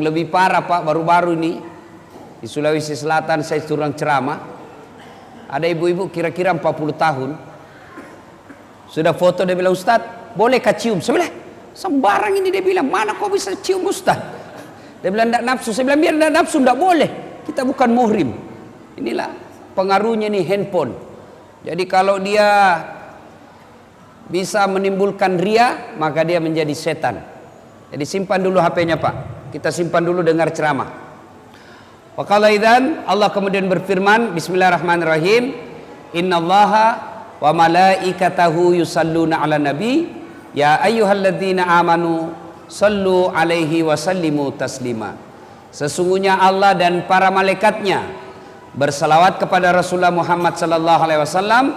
Lebih parah Pak, baru-baru ini di Sulawesi Selatan saya turun ceramah. Ada ibu-ibu kira-kira 40 tahun. Sudah foto, dia bilang, "Ustadz, bolehkah cium?" Saya bilang, "Sembarang ini," dia bilang, "mana kau bisa cium Ustadz?" Dia bilang, "Tidak nafsu." Saya bilang, "Biar tidak nafsu, tidak boleh. Kita bukan muhrim." Inilah pengaruhnya nih handphone. Jadi kalau dia bisa menimbulkan ria, maka dia menjadi setan. Jadi simpan dulu HP-nya Pak. Kita simpan dulu dengar ceramah. Waqala idzan, Allah kemudian berfirman, bismillahirrahmanirrahim, innallaha wa malaikatahu yusalluna ala nabi ya ayyuhalladzina amanu sallu alaihi wa sallimu taslima. Sesungguhnya Allah dan para malaikatnya bersalawat kepada Rasulullah Muhammad sallallahu alaihi wasallam,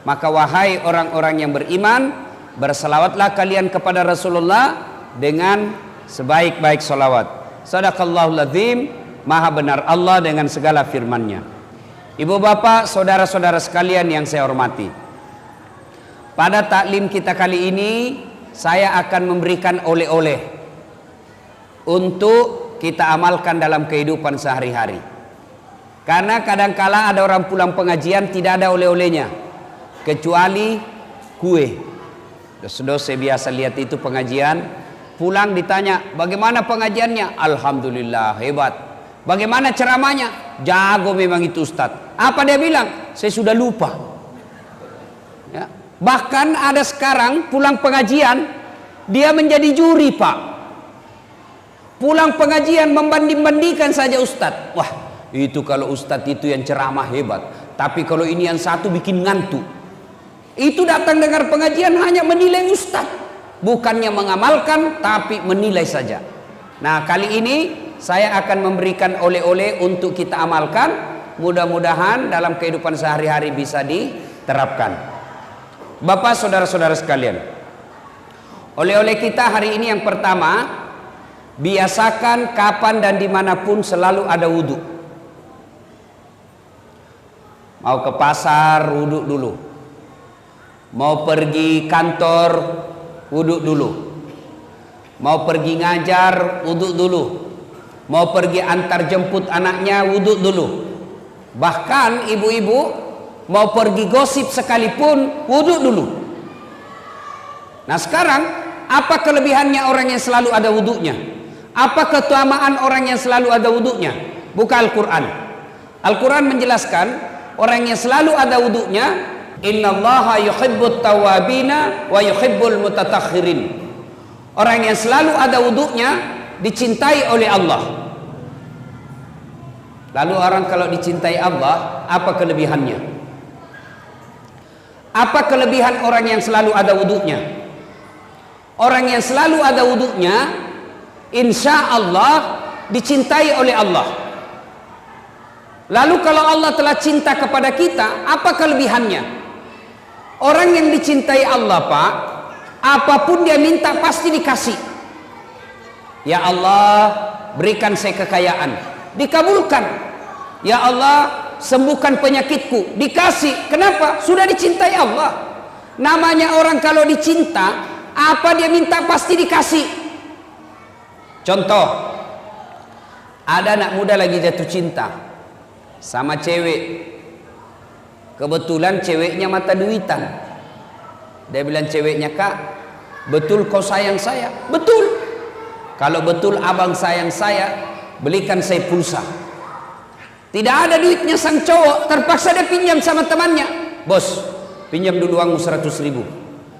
maka wahai orang-orang yang beriman, bersalawatlah kalian kepada Rasulullah dengan sebaik-baik salawat. Sadaqallahul azim, maha benar Allah dengan segala firman-Nya. Ibu bapak, saudara-saudara sekalian yang saya hormati, pada taklim kita kali ini saya akan memberikan oleh-oleh untuk kita amalkan dalam kehidupan sehari-hari. Karena kadangkala ada orang pulang pengajian tidak ada oleh-olehnya kecuali kue. Dos-dos saya biasa lihat itu pengajian, pulang ditanya, "Bagaimana pengajiannya?" "Alhamdulillah, hebat." "Bagaimana ceramahnya?" "Jago memang itu Ustaz." Apa dia bilang? "Saya sudah lupa." Ya. Bahkan ada sekarang pulang pengajian dia menjadi juri Pak. Pulang pengajian membanding-bandingkan saja Ustaz. Wah, itu kalau Ustaz itu yang ceramah hebat, tapi kalau ini yang satu bikin ngantuk. Itu datang dengar pengajian hanya menilai Ustaz, bukannya mengamalkan tapi menilai saja. Nah, kali ini saya akan memberikan oleh-oleh untuk kita amalkan. Mudah-mudahan dalam kehidupan sehari-hari bisa diterapkan. Bapak, saudara-saudara sekalian, oleh-oleh kita hari ini yang pertama, biasakan kapan dan dimanapun selalu ada wudhu. Mau ke pasar, wudhu dulu. Mau pergi kantor, wudhu dulu. Mau pergi ngajar, wudhu dulu. Mau pergi antar jemput anaknya, wudhu dulu. Bahkan ibu-ibu mau pergi gosip sekalipun, wudhu dulu. Nah sekarang, apa kelebihannya orang yang selalu ada wudhunya? Apa keutamaan orang yang selalu ada wudhunya? Buka Al-Quran. Al-Quran menjelaskan, orang yang selalu ada wudhunya, innallaha yuhibbut tawabina wa yuhibbul mutattakhirin. Orang yang selalu ada wudhunya dicintai oleh Allah. Lalu orang kalau dicintai Allah, apa kelebihannya? Apa kelebihan orang yang selalu ada wudhunya? Orang yang selalu ada wudhunya, insya Allah dicintai oleh Allah. Lalu kalau Allah telah cinta kepada kita, apa kelebihannya? Orang yang dicintai Allah Pak, apapun dia minta pasti dikasih. Ya Allah, berikan saya kekayaan, dikabulkan. Ya Allah, sembuhkan penyakitku, dikasih. Kenapa? Sudah dicintai Allah. Namanya orang kalau dicinta, apa dia minta pasti dikasih. Contoh, ada anak muda lagi jatuh cinta sama cewek. Kebetulan ceweknya mata duitan. Dia bilang ceweknya, "Kak, betul kau sayang saya?" "Betul." "Kalau betul abang sayang saya, belikan saya pulsa." Tidak ada duitnya sang cowok, terpaksa dia pinjam sama temannya. "Bos, pinjam dulu uangmu 100 ribu.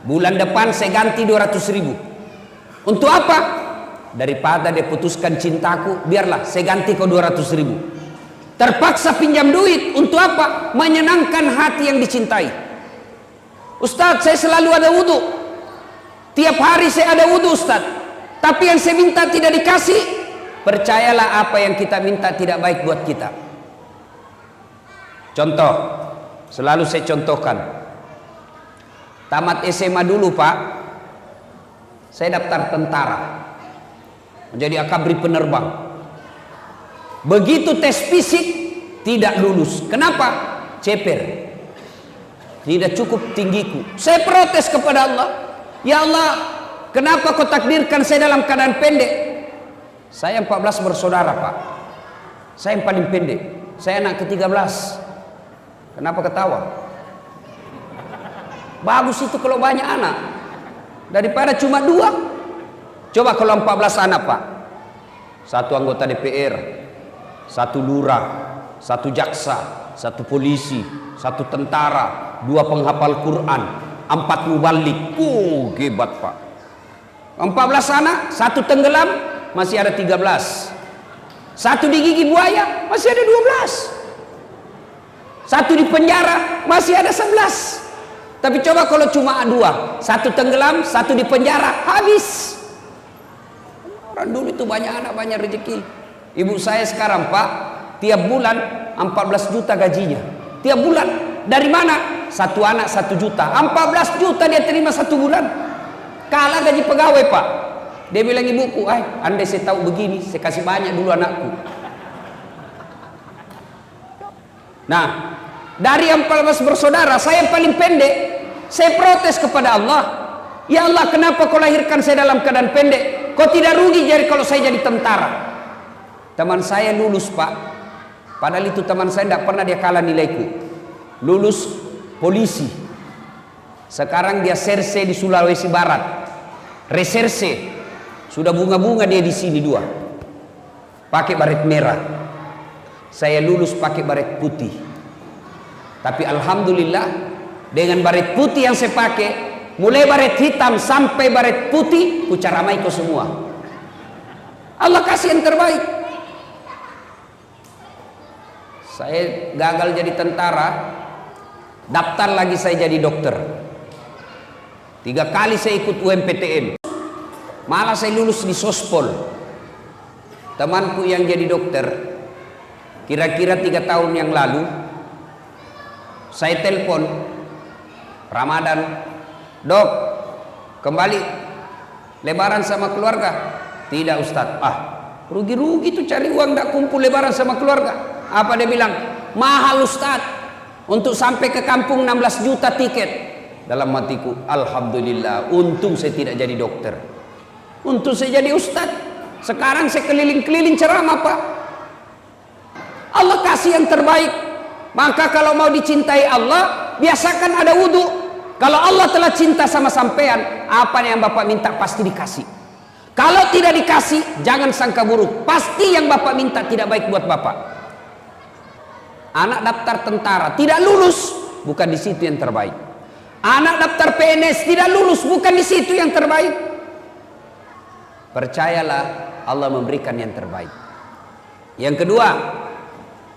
Bulan depan saya ganti 200 ribu. Untuk apa?" "Daripada dia putuskan cintaku, biarlah saya ganti kau 200 ribu. Terpaksa pinjam duit. Untuk apa? Menyenangkan hati yang dicintai. "Ustadz, saya selalu ada wudhu. Tiap hari saya ada wudhu Ustadz. Tapi yang saya minta tidak dikasih." Percayalah apa yang kita minta tidak baik buat kita. Contoh, selalu saya contohkan. Tamat SMA dulu Pak, saya daftar tentara, menjadi akabri penerbang. Begitu tes fisik tidak lulus. Kenapa? Ceper. Tidak cukup tinggiku. Saya protes kepada Allah. "Ya Allah, kenapa kau takdirkan saya dalam keadaan pendek?" Saya 14 bersaudara Pak. Saya yang paling pendek. Saya anak ke-13. Kenapa ketawa? Bagus itu kalau banyak anak, daripada cuma 2. Coba kalau 14 anak Pak. 1 anggota DPR, 1 lurah, 1 jaksa, 1 polisi, 1 tentara, 2 penghafal Quran, 4 mubalik. Hebat Pak. 14 anak, 1 tenggelam, masih ada 13. 1 digigit buaya, masih ada 12. 1 di penjara, masih ada 11. Tapi coba kalau cuma 2, 1 tenggelam, 1 di penjara, habis. Orang dulu itu banyak anak, banyak rezeki. Ibu saya sekarang Pak, tiap bulan 14 juta gajinya. Tiap bulan. Dari mana? 1 anak 1 juta. 14 juta dia terima 1 bulan. Kalah gaji pegawai Pak. Dia bilang ibuku, andai saya tahu begini, saya kasih banyak dulu anakku. Nah, dari 14 bersaudara, saya yang paling pendek. Saya protes kepada Allah. Ya Allah, kenapa kau lahirkan saya dalam keadaan pendek? Kau tidak rugi jadi kalau saya jadi tentara. Teman saya lulus Pak. Padahal itu teman saya tidak pernah dia kalah nilaiku. Lulus polisi. Sekarang dia serse di Sulawesi Barat. Reserse. Sudah bunga-bunga dia di sini 2. Pakai baret merah. Saya lulus pakai baret putih. Tapi alhamdulillah dengan baret putih yang saya pakai, mulai baret hitam sampai baret putih, ku caramai kau semua. Allah kasih yang terbaik. Saya gagal jadi tentara, daftar lagi saya jadi dokter. 3 kali saya ikut UMPTN. Malah saya lulus di Sospol. Temanku yang jadi dokter, kira-kira 3 tahun yang lalu, saya telepon Ramadan, Dok, kembali lebaran sama keluarga? Tidak Ustadz. Rugi-rugi tuh cari uang tidak kumpul lebaran sama keluarga. Apa dia bilang? Mahal Ustadz. Untuk sampai ke kampung 16 juta tiket. Dalam hatiku, alhamdulillah, untung saya tidak jadi dokter. Untung saya jadi Ustadz. Sekarang saya keliling-keliling ceramah Pak. Allah kasih yang terbaik. Maka kalau mau dicintai Allah, biasakan ada wudhu. Kalau Allah telah cinta sama sampean, apa yang Bapak minta pasti dikasih. Kalau tidak dikasih, jangan sangka buruk. Pasti yang Bapak minta tidak baik buat Bapak. Anak daftar tentara tidak lulus, bukan di situ yang terbaik. Anak daftar PNS tidak lulus, bukan di situ yang terbaik. Percayalah, Allah memberikan yang terbaik. Yang kedua,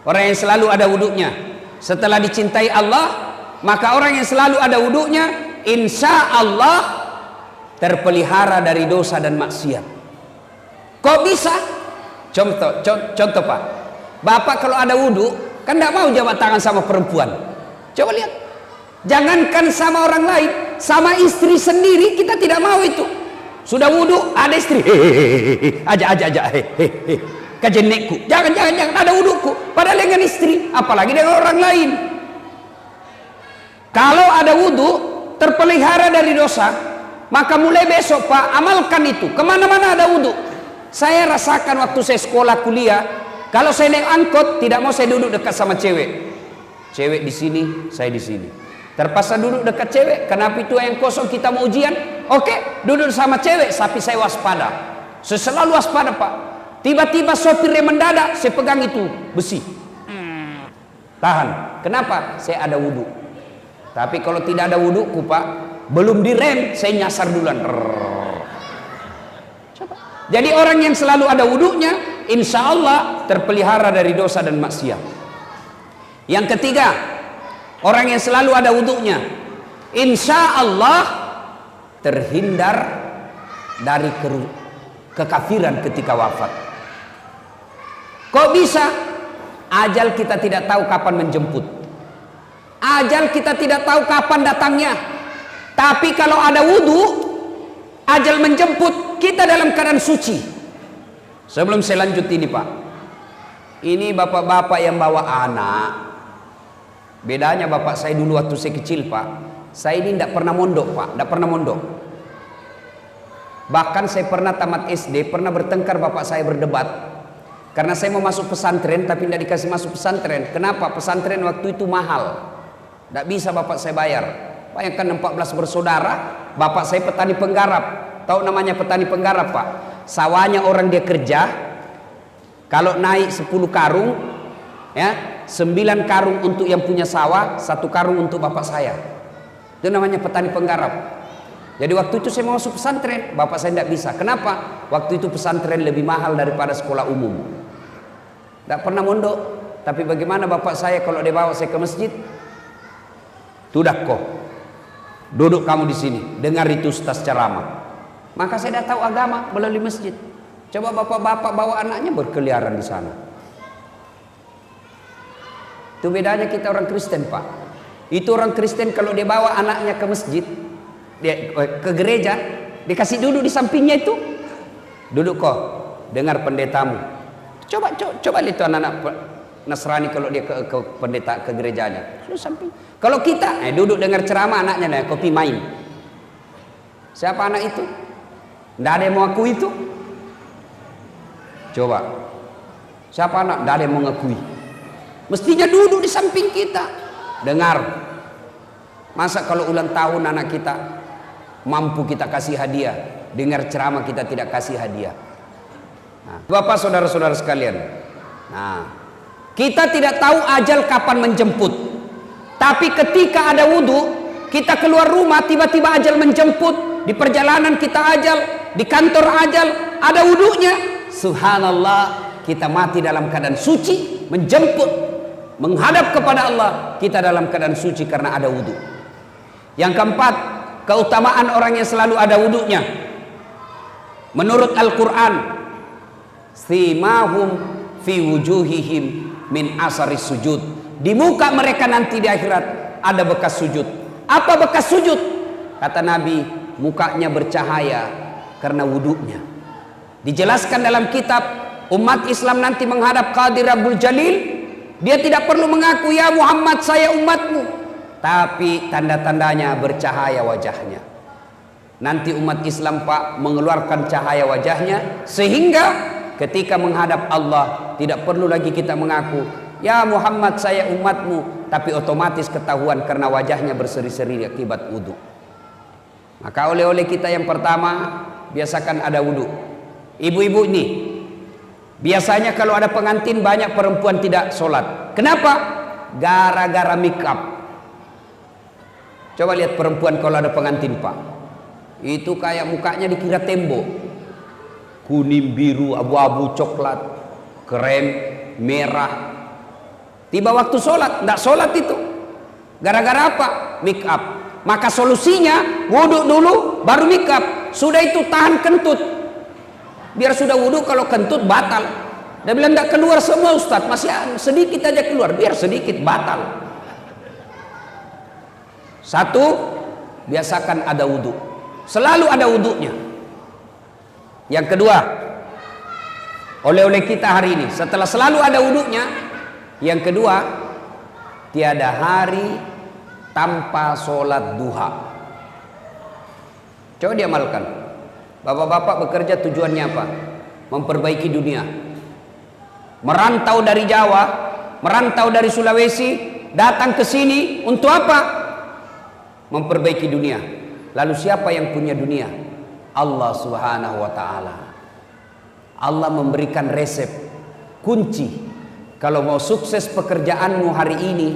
orang yang selalu ada wudhunya. Setelah dicintai Allah, maka orang yang selalu ada wudhunya, insya Allah terpelihara dari dosa dan maksiat. Kok bisa? Contoh Pak, Bapak kalau ada wudhu kan tidak mau jabat tangan sama perempuan. Coba lihat, jangankan sama orang lain, sama istri sendiri kita tidak mau itu. Sudah wudhu ada istri, aja kajenekku, jangan ada wudhuku, padahal dengan istri, apalagi dengan orang lain. Kalau ada wudhu terpelihara dari dosa, maka mulai besok Pak amalkan itu. Kemana-mana ada wudhu. Saya rasakan waktu saya sekolah kuliah, kalau saya naik angkot tidak mau saya duduk dekat sama cewek. Cewek di sini, saya di sini. Terpaksa duduk dekat cewek. Kenapa itu yang kosong kita mau ujian? Oke, duduk sama cewek, tapi saya waspada. Saya selalu waspada Pak. Tiba-tiba sopirnya mendadak, saya pegang itu besi. Tahan. Kenapa? Saya ada wudhu. Tapi kalau tidak ada wudhuku Pak, belum direm, saya nyasar duluan. Coba. Jadi orang yang selalu ada wudhunya, insya Allah terpelihara dari dosa dan maksiat. Yang ketiga, orang yang selalu ada wudhunya, insya Allah terhindar dari kekafiran ketika wafat. Kok bisa? Ajal kita tidak tahu kapan menjemput. Ajal kita tidak tahu kapan datangnya. Tapi kalau ada wudhu, ajal menjemput, kita dalam keadaan suci. Sebelum saya lanjut ini Pak, ini bapak-bapak yang bawa anak. Bedanya bapak saya dulu waktu saya kecil Pak, saya ini tidak pernah mondok Pak, tidak pernah mondok. Bahkan saya pernah tamat SD, pernah bertengkar bapak saya berdebat. Karena saya mau masuk pesantren tapi tidak dikasih masuk pesantren. Kenapa? Pesantren waktu itu mahal. Tidak bisa bapak saya bayar. Bayangkan 14 bersaudara, bapak saya petani penggarap. Tahu namanya petani penggarap, Pak? Sawahnya orang dia kerja, kalau naik 10 karung, ya 9 karung untuk yang punya sawah, 1 karung untuk bapak saya. Itu namanya petani penggarap. Jadi waktu itu saya mau masuk pesantren, bapak saya tidak bisa. Kenapa? Waktu itu pesantren lebih mahal daripada sekolah umum. Tidak pernah mondok. Tapi bagaimana bapak saya kalau dia bawa saya ke masjid? Tudak kok, duduk kamu di sini, dengar itu ustaz ceramah. Maka saya dah tahu agama melalui masjid. Coba bapak-bapak bawa anaknya berkeliaran di sana. Itu bedanya kita orang Kristen, Pak. Itu orang Kristen kalau dia bawa anaknya ke masjid, dia ke gereja, dikasih duduk di sampingnya itu. Duduk kok, dengar pendetamu. Coba lihat itu anak-anak Nasrani kalau dia ke pendeta ke gerejanya. Duduk samping. Kalau kita duduk dengar ceramah, anaknya kopi main. Siapa anak itu? Tidak ada yang mau aku itu. Coba, siapa anak? Tidak ada yang mau ngakui. Mestinya duduk di samping kita, dengar. Masa kalau ulang tahun anak kita mampu kita kasih hadiah, dengar ceramah kita tidak kasih hadiah. Nah, Bapak saudara-saudara sekalian, nah, kita tidak tahu ajal kapan menjemput. Tapi ketika ada wudhu, kita keluar rumah tiba-tiba ajal menjemput. Di perjalanan kita ajal, di kantor ajal, ada wudhunya. Subhanallah, kita mati dalam keadaan suci, menjemput, menghadap kepada Allah, kita dalam keadaan suci karena ada wudhu. Yang keempat, keutamaan orang yang selalu ada wudhunya. Menurut Al-Quran, simahum fi wujuhihim min asaris sujud. Di muka mereka nanti di akhirat ada bekas sujud. Apa bekas sujud? Kata Nabi, mukanya bercahaya karena wudhunya. Dijelaskan dalam kitab, umat Islam nanti menghadap Qadir Rabbul Jalil, dia tidak perlu mengaku ya Muhammad saya umatmu, tapi tanda-tandanya bercahaya wajahnya. Nanti umat Islam, Pak, mengeluarkan cahaya wajahnya sehingga ketika menghadap Allah tidak perlu lagi kita mengaku ya Muhammad saya umatmu, tapi otomatis ketahuan karena wajahnya berseri-seri akibat wudhu. Maka oleh-oleh kita yang pertama, biasakan ada wudhu. Ibu-ibu ini biasanya kalau ada pengantin banyak perempuan tidak sholat. Kenapa? Gara-gara make up. Coba lihat perempuan kalau ada pengantin, Pak, itu kayak mukanya dikira tembok, kuning, biru, abu-abu, coklat, krem, merah. Tiba waktu sholat, tidak sholat itu. Gara-gara apa? Make up. Maka solusinya wudhu dulu baru make up. Sudah itu tahan kentut. Biar sudah wudhu, kalau kentut batal. Dia bilang tidak keluar semua Ustaz, masih sedikit aja keluar. Biar sedikit batal. Satu, biasakan ada wudhu. Selalu ada wudhunya. Yang kedua, oleh-oleh kita hari ini setelah selalu ada wudhunya, yang kedua, tiada hari tanpa sholat duha. Coba diamalkan. Bapak-bapak bekerja tujuannya apa? Memperbaiki dunia. Merantau dari Jawa, merantau dari Sulawesi, datang ke sini untuk apa? Memperbaiki dunia. Lalu siapa yang punya dunia? Allah Subhanahu wa ta'ala. Allah memberikan resep, kunci. Kalau mau sukses pekerjaanmu hari ini,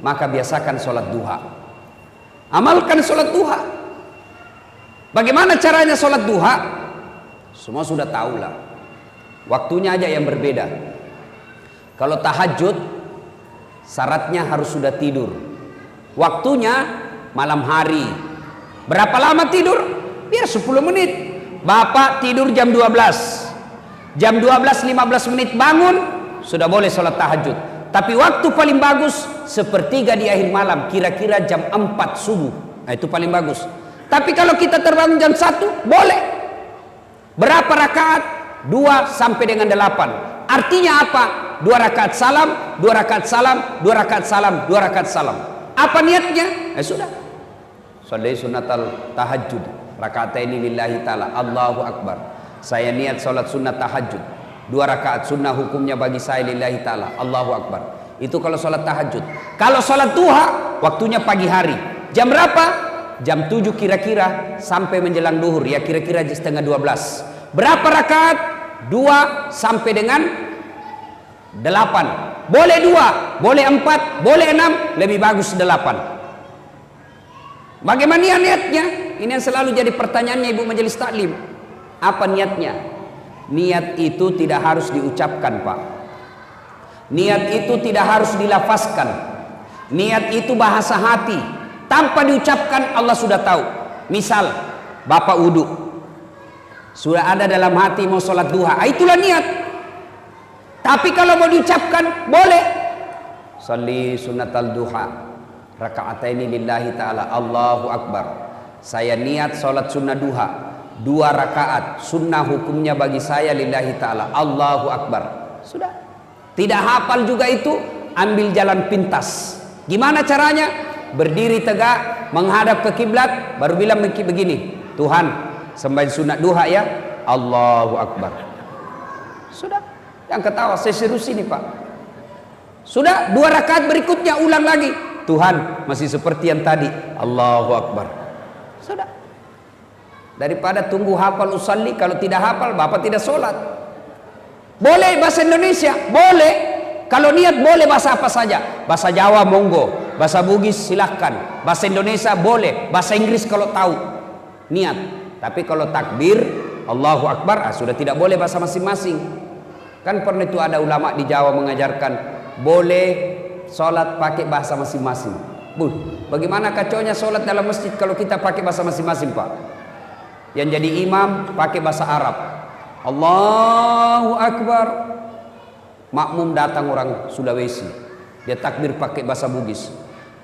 maka biasakan sholat duha. Amalkan sholat duha. Bagaimana caranya sholat duha? Semua sudah tahu lah. Waktunya aja yang berbeda. Kalau tahajud, syaratnya harus sudah tidur. Waktunya malam hari. Berapa lama tidur? Biar 10 menit. Bapak tidur jam 12. Jam 12.15 menit bangun, sudah boleh sholat tahajud. Tapi waktu paling bagus sepertiga di akhir malam, kira-kira jam 4 subuh. Nah, itu paling bagus. Tapi kalau kita terbangun jam 1, boleh. Berapa rakaat? 2 sampai dengan 8. Artinya apa? 2 rakaat salam, 2 rakaat salam, 2 rakaat salam, 2 rakaat salam. Apa niatnya? Sudah. Sholli sunatal tahajud. Raka'ataini lillahi ta'ala, Allahu Akbar. Saya niat sholat sunnah tahajud 2 rakaat sunnah, hukumnya bagi saya lillahi ta'ala, Allahu Akbar. Itu kalau sholat tahajud. Kalau sholat duha, waktunya pagi hari. Jam berapa? Jam 7 kira-kira sampai menjelang duhur, ya kira-kira setengah 12. Berapa rakaat? 2 sampai dengan 8. Boleh 2, boleh 4, boleh 6, lebih bagus 8. Bagaimana niatnya? Ini yang selalu jadi pertanyaannya ibu majelis taklim. Apa niatnya? Niat itu tidak harus diucapkan, Pak. Niat itu tidak harus dilafazkan. Niat itu bahasa hati. Tanpa diucapkan Allah sudah tahu. Misal, Bapak wudhu, sudah ada dalam hati mau sholat duha, itulah niat. Tapi kalau mau diucapkan, boleh. Sholli sunnatal duha raka'ataini lillahi ta'ala, Allahu Akbar. Saya niat sholat sunnah duha 2 rakaat sunnah, hukumnya bagi saya lillahi ta'ala, Allahu Akbar. Sudah. Tidak hafal juga itu, ambil jalan pintas. Gimana caranya? Berdiri tegak, menghadap ke kiblat, baru bilang begini, Tuhan, sembahyang sunat duha ya, Allahu Akbar. Sudah. Yang ketawa, saya serius ini Pak. Sudah, 2 rakaat berikutnya ulang lagi, Tuhan, masih seperti yang tadi, Allahu Akbar. Sudah. Daripada tunggu hafal usalli, kalau tidak hafal Bapak tidak sholat. Boleh bahasa Indonesia, boleh. Kalau niat boleh bahasa apa saja. Bahasa Jawa monggo, bahasa Bugis silahkan, bahasa Indonesia boleh, bahasa Inggris kalau tahu niat. Tapi kalau takbir Allahu Akbar, sudah tidak boleh bahasa masing-masing. Kan pernah itu ada ulama di Jawa mengajarkan boleh sholat pakai bahasa masing-masing. Bagaimana kacaunya sholat dalam masjid kalau kita pakai bahasa masing-masing, Pak? Yang jadi imam pakai bahasa Arab, Allahu Akbar. Makmum datang orang Sulawesi, dia takbir pakai bahasa Bugis,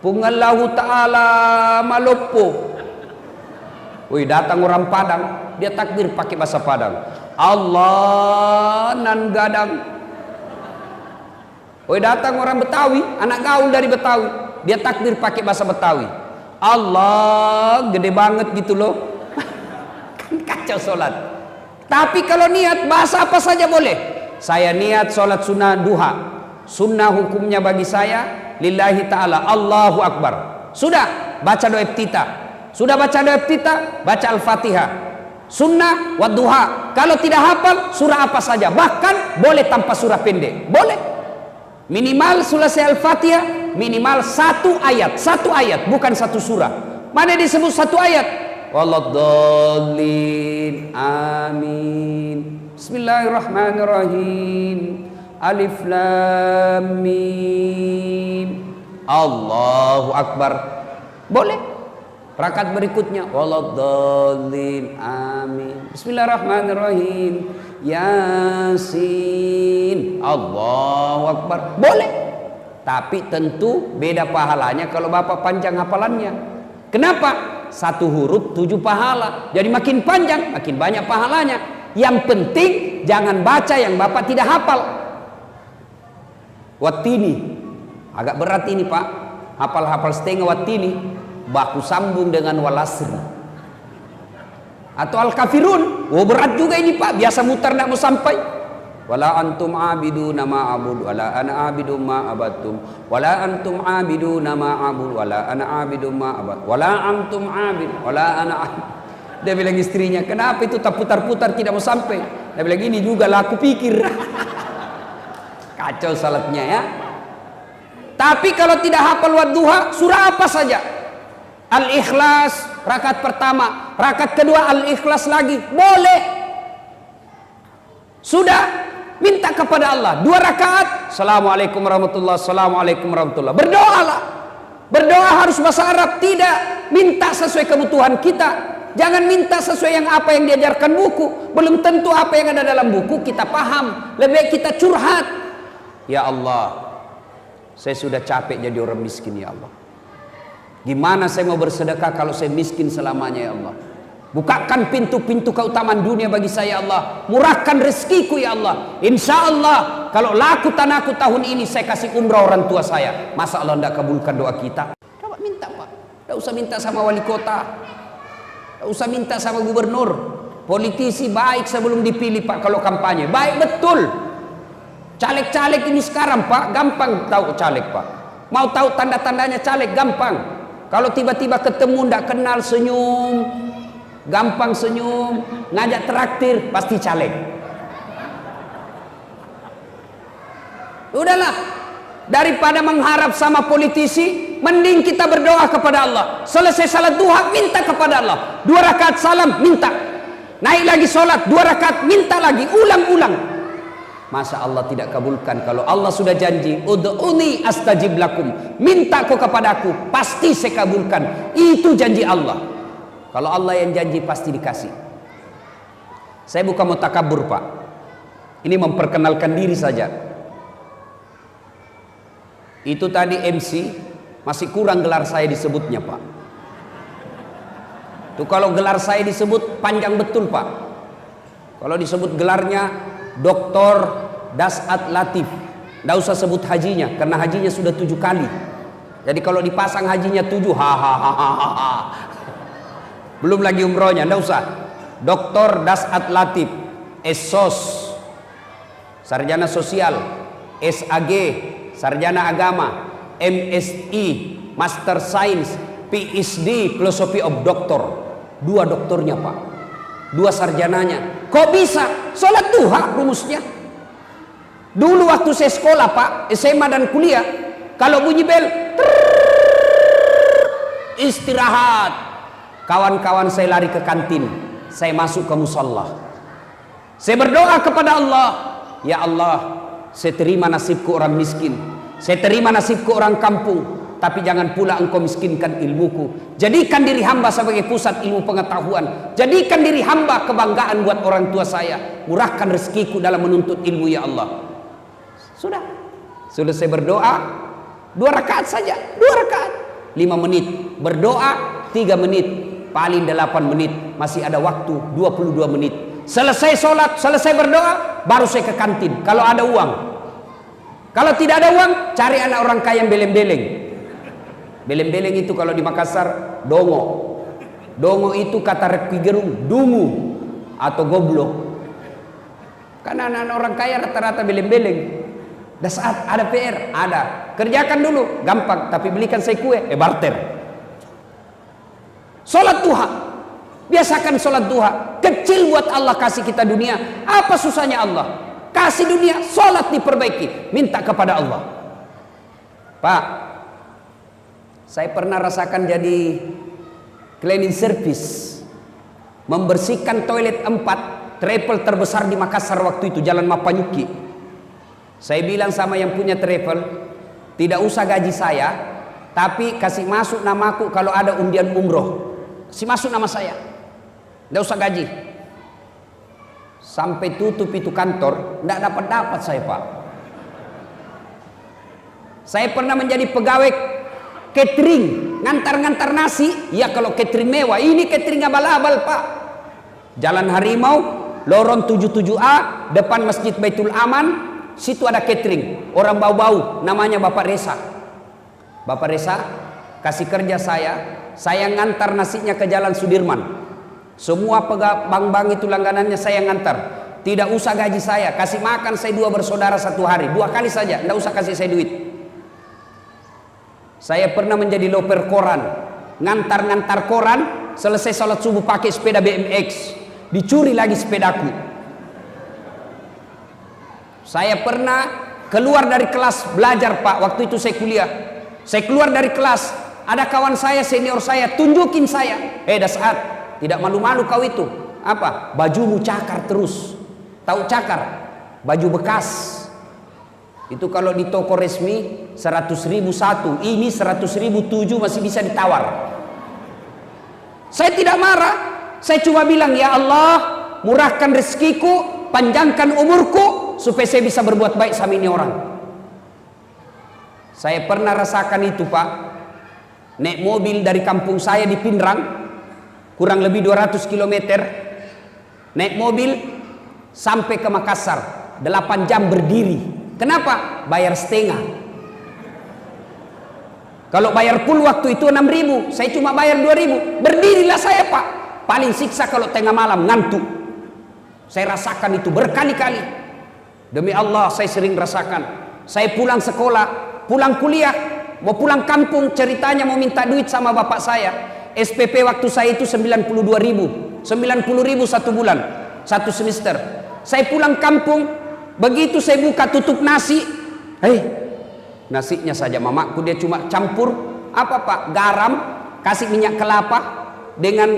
Pungallahu ta'ala malopo. Wih, datang orang Padang, dia takbir pakai bahasa Padang, Allah nan gadang. Wih, datang orang Betawi, anak gaul dari Betawi, dia takbir pakai bahasa Betawi, Allah gede banget gitu loh. Kan kacau sholat. Tapi kalau niat bahasa apa saja boleh. Saya niat sholat sunnah duha, sunnah hukumnya bagi saya lillahi ta'ala, Allahu Akbar. Sudah baca doa iftitah, sudah baca doa iftitah, baca Al-Fatihah, sunnah wa duha. Kalau tidak hafal surah apa saja, bahkan boleh tanpa surah pendek, boleh. Minimal selesai Al-Fatihah, minimal 1 ayat, bukan 1 surah. Mana disebut 1 ayat? Waladhdallin, amin. Bismillahirrahmanirrahim. Alif lam mim. Allahu Akbar. Boleh. Rakaat berikutnya waladhdallin, amin. Bismillahirrahmanirrahim. Yasin. Allahu Akbar. Boleh. Tapi tentu beda pahalanya kalau Bapak panjang hafalannya. Kenapa? 1 huruf 7 pahala. Jadi makin panjang, makin banyak pahalanya. Yang penting jangan baca yang Bapak tidak hafal. Wattini, agak berat ini Pak. Hafal-hafal setengah wattini, baku sambung dengan walasr. Atau al-kafirun, berat juga ini Pak. Biasa mutar tidak mau sampai. Wala antum abiduna ma abud, wala ana abidu ma abadtum, wala antum abiduna ma abud, wala ana abidu ma abad, wala antum abid, wala ana abid. Dia bilang istrinya, kenapa itu tak putar-putar tidak mau sampai? Dia bilang, ini juga lah aku pikir. Kacau salatnya ya. Tapi kalau tidak hafal wadduha, surah apa saja. Al-Ikhlas rakaat pertama, rakaat kedua Al-Ikhlas lagi, boleh. Sudah, minta kepada Allah 2 rakaat, Assalamualaikum warahmatullahi, Assalamualaikum warahmatullahi. Berdoalah. Berdoa harus bahasa Arab, tidak minta sesuai kebutuhan kita. Jangan minta sesuai yang apa yang diajarkan buku. Belum tentu apa yang ada dalam buku kita paham. Lebih baik kita curhat. Ya Allah, saya sudah capek jadi orang miskin ya Allah. Gimana saya mau bersedekah kalau saya miskin selamanya ya Allah. Bukakan pintu-pintu keutamaan dunia bagi saya ya Allah. Murahkan rezekiku ya Allah. Insya Allah kalau laku tanahku tahun ini saya kasih umrah orang tua saya. Masa Allah tidak kabulkan doa kita? Coba minta Pak. Tidak usah minta sama wali kota. Tak usah minta sama gubernur. Politisi baik sebelum dipilih Pak kalau kampanye. Baik betul. Caleg-caleg ini sekarang Pak, gampang tahu caleg Pak. Mau tahu tanda-tandanya caleg gampang. Kalau tiba-tiba ketemu ndak kenal senyum, gampang senyum, ngajak traktir pasti caleg. Udahlah, daripada mengharap sama politisi, mending kita berdoa kepada Allah. Selesai salat duha, minta kepada Allah. 2 rakaat salam, minta. Naik lagi sholat, 2 rakaat, minta lagi, ulang-ulang. Masa Allah tidak kabulkan? Kalau Allah sudah janji, ud'uni astajib lakum, minta kau kepadaku, pasti saya kabulkan. Itu janji Allah. Kalau Allah yang janji pasti dikasih. Saya bukan mau takabur Pak, ini memperkenalkan diri saja. Itu tadi MC masih kurang gelar saya disebutnya Pak. Tuh kalau gelar saya disebut panjang betul Pak. Kalau disebut gelarnya Dr. Dasat Latif, nggak usah sebut hajinya karena hajinya sudah 7 kali. Jadi kalau dipasang hajinya 7, hahaha. Belum lagi umrohnya, nggak usah. Dr. Dasat Latif, SOS, sarjana sosial, SAG, sarjana agama, MSI, Master Science, PhD, Philosophy of Doctor. 2 doktornya Pak, 2 sarjananya. Kok bisa? Sholat duha rumusnya. Dulu waktu saya sekolah Pak, SMA dan kuliah, kalau bunyi bel, istirahat, kawan-kawan saya lari ke kantin, saya masuk ke musola, saya berdoa kepada Allah, ya Allah, saya terima nasibku orang miskin, saya terima nasibku orang kampung, tapi jangan pula engkau miskinkan ilmuku. Jadikan diri hamba sebagai pusat ilmu pengetahuan, jadikan diri hamba kebanggaan buat orang tua saya, murahkan rezekiku dalam menuntut ilmu ya Allah. Sudah selesai berdoa, 2 rakaat saja, 2 rakaat, 5 menit berdoa, 3 menit, paling 8 menit, masih ada waktu 22 menit. Selesai sholat, selesai berdoa, baru saya ke kantin kalau ada uang. Kalau tidak ada uang, cari anak orang kaya yang beleng-beleng. Beleng-beleng itu kalau di Makassar dongo. Dongo itu kata Rocky Gerung, dungu atau goblok. Karena anak-anak orang kaya rata-rata beleng-beleng. Dah saat ada PR, ada. Kerjakan dulu, gampang, tapi belikan saya kue, barter. Sholat duha. Biasakan sholat duha. Kecil buat Allah kasih kita dunia. Apa susahnya Allah? Kasih dunia, sholat diperbaiki, minta kepada Allah. Pak, saya pernah rasakan jadi cleaning service, membersihkan toilet 4 travel terbesar di Makassar waktu itu, Jalan Mapanyuki. Saya bilang sama yang punya travel, tidak usah gaji saya, tapi kasih masuk namaku kalau ada undian umroh, kasih masuk nama saya, tidak usah gaji. Sampai tutup itu kantor, tidak dapat saya Pak. Saya pernah menjadi pegawai catering, ngantar-ngantar nasi, ya kalau catering mewah, ini catering abal-abal Pak. Jalan Harimau, lorong 77A, depan Masjid Baitul Aman, situ ada catering, orang bau-bau, namanya Bapak Resa. Bapak Resa kasih kerja saya ngantar nasinya ke Jalan Sudirman. Semua bank-bank itu langganannya saya ngantar. Tidak usah gaji saya, kasih makan saya 2 bersaudara 1 hari, 2 kali saja, tidak usah kasih saya duit. Saya pernah menjadi loper koran, ngantar-ngantar koran, selesai sholat subuh pakai sepeda BMX, dicuri lagi sepedaku. Saya pernah keluar dari kelas belajar Pak, waktu itu saya kuliah. Saya keluar dari kelas, ada kawan saya, senior saya, tunjukin saya. Dah saat, tidak malu-malu kau itu. Apa? Bajumu cakar terus. Tahu cakar? Baju bekas. Itu kalau di toko resmi 100.000 satu, ini 100.000 7 masih bisa ditawar. Saya tidak marah, saya cuma bilang, ya Allah, murahkan rezekiku, panjangkan umurku, supaya saya bisa berbuat baik sama ini orang. Saya pernah rasakan itu Pak, naik mobil dari kampung saya di Pindrang, kurang lebih 200 km, naik mobil sampai ke Makassar, 8 jam berdiri. Kenapa? Bayar setengah. Kalau bayar full waktu itu 6.000, saya cuma bayar 2.000. Berdirilah saya Pak. paling siksa kalau tengah malam ngantuk. Saya rasakan itu berkali-kali. Demi Allah saya sering rasakan. Saya pulang sekolah, pulang kuliah, mau pulang kampung, ceritanya mau minta duit sama bapak saya. SPP waktu saya itu 92.000, 90.000 satu bulan, satu semester. Saya pulang kampung, begitu saya buka tutup nasi, nasinya saja mamaku dia cuma campur apa pak, garam, kasih minyak kelapa dengan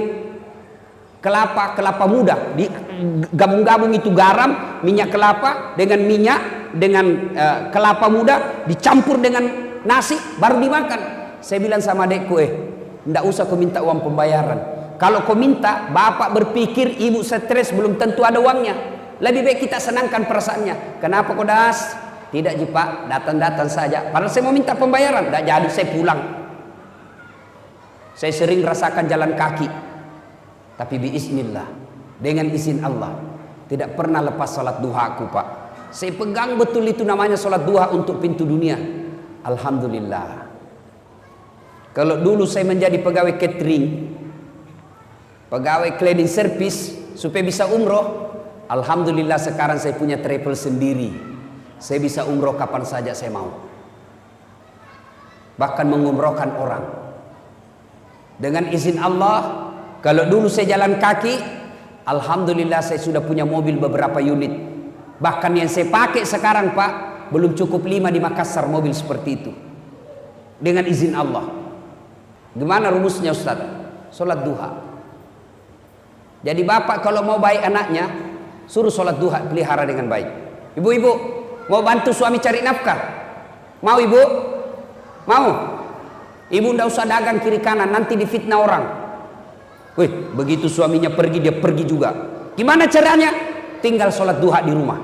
kelapa muda, digabung-gabung itu garam, minyak kelapa dengan minyak dengan kelapa muda dicampur dengan nasi baru dimakan. Saya bilang sama adekku, ndak usah kau minta uang pembayaran. Kalau kau minta, bapak berpikir ibu stres, belum tentu ada uangnya. Lebih baik kita senangkan perasaannya. Kenapa kau das? Tidak ji pak, datang-datang saja. Padahal saya mau minta pembayaran, ndak jadi, saya pulang. Saya sering rasakan jalan kaki, tapi biiznillah, dengan izin Allah, tidak pernah lepas salat duhaku pak. Saya pegang betul itu namanya salat duha untuk pintu dunia. Alhamdulillah. Kalau dulu saya menjadi pegawai catering, pegawai cleaning service supaya bisa umroh, alhamdulillah sekarang saya punya travel sendiri. Saya bisa umroh kapan saja saya mau. Bahkan mengumrohkan orang. Dengan izin Allah. Kalau dulu saya jalan kaki, alhamdulillah saya sudah punya mobil beberapa unit. Bahkan yang saya pakai sekarang pak, belum cukup 5 di Makassar mobil seperti itu. Dengan izin Allah. Gimana rumusnya Ustaz? Sholat duha. Jadi bapak kalau mau baik anaknya, suruh sholat duha, pelihara dengan baik. Ibu-ibu, mau bantu suami cari nafkah? Mau ibu? Mau? Ibu ndak usah dagang kiri kanan, nanti difitnah orang. Begitu suaminya pergi, dia pergi juga. Gimana caranya? Tinggal sholat duha di rumah.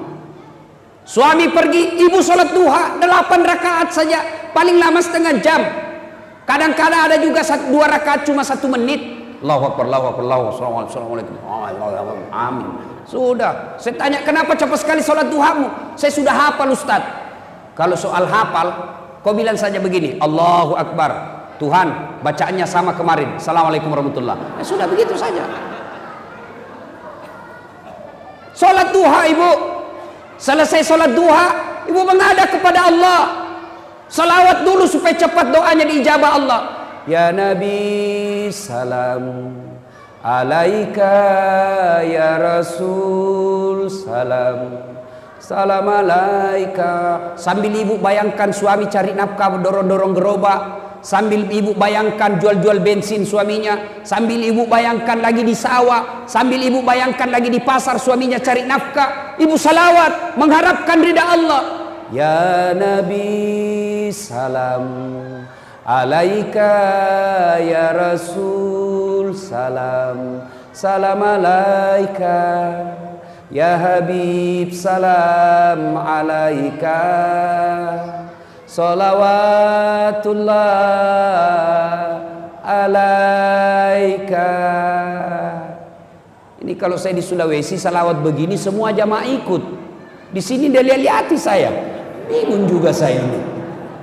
Suami pergi, ibu sholat duha 8 rakaat saja, paling lama setengah jam. Kadang-kadang ada juga 2 rakaat cuma 1 menit. Allahu Akbar, Allahu Akbar, Allahu Akbar, Assalamualaikum. Amin. Sudah. Saya tanya, kenapa cepat sekali sholat duhamu? Saya sudah hafal Ustaz. Kalau soal hafal, kau bilang saja begini, Allahu Akbar. Tuhan, bacaannya sama kemarin. Assalamualaikum warahmatullahi. Sudah begitu saja. Sholat duha ibu. Selesai sholat duha, ibu menghadap kepada Allah. Salawat dulu supaya cepat doanya diijabah Allah. Ya Nabi salam alaika, ya Rasul salam, salam alaika. Sambil ibu bayangkan suami cari nafkah, dorong-dorong gerobak. Sambil ibu bayangkan jual-jual bensin suaminya. Sambil ibu bayangkan lagi di sawah. Sambil ibu bayangkan lagi di pasar suaminya cari nafkah. Ibu salawat mengharapkan ridha Allah. Ya Nabi salam alaika, ya Rasul salam, salam alaika, ya Habib salam alaika, salawatullah alaika. Ini kalau saya di Sulawesi salawat begini semua jamaah ikut. Di sini dia lihat saya, bingung juga saya ini.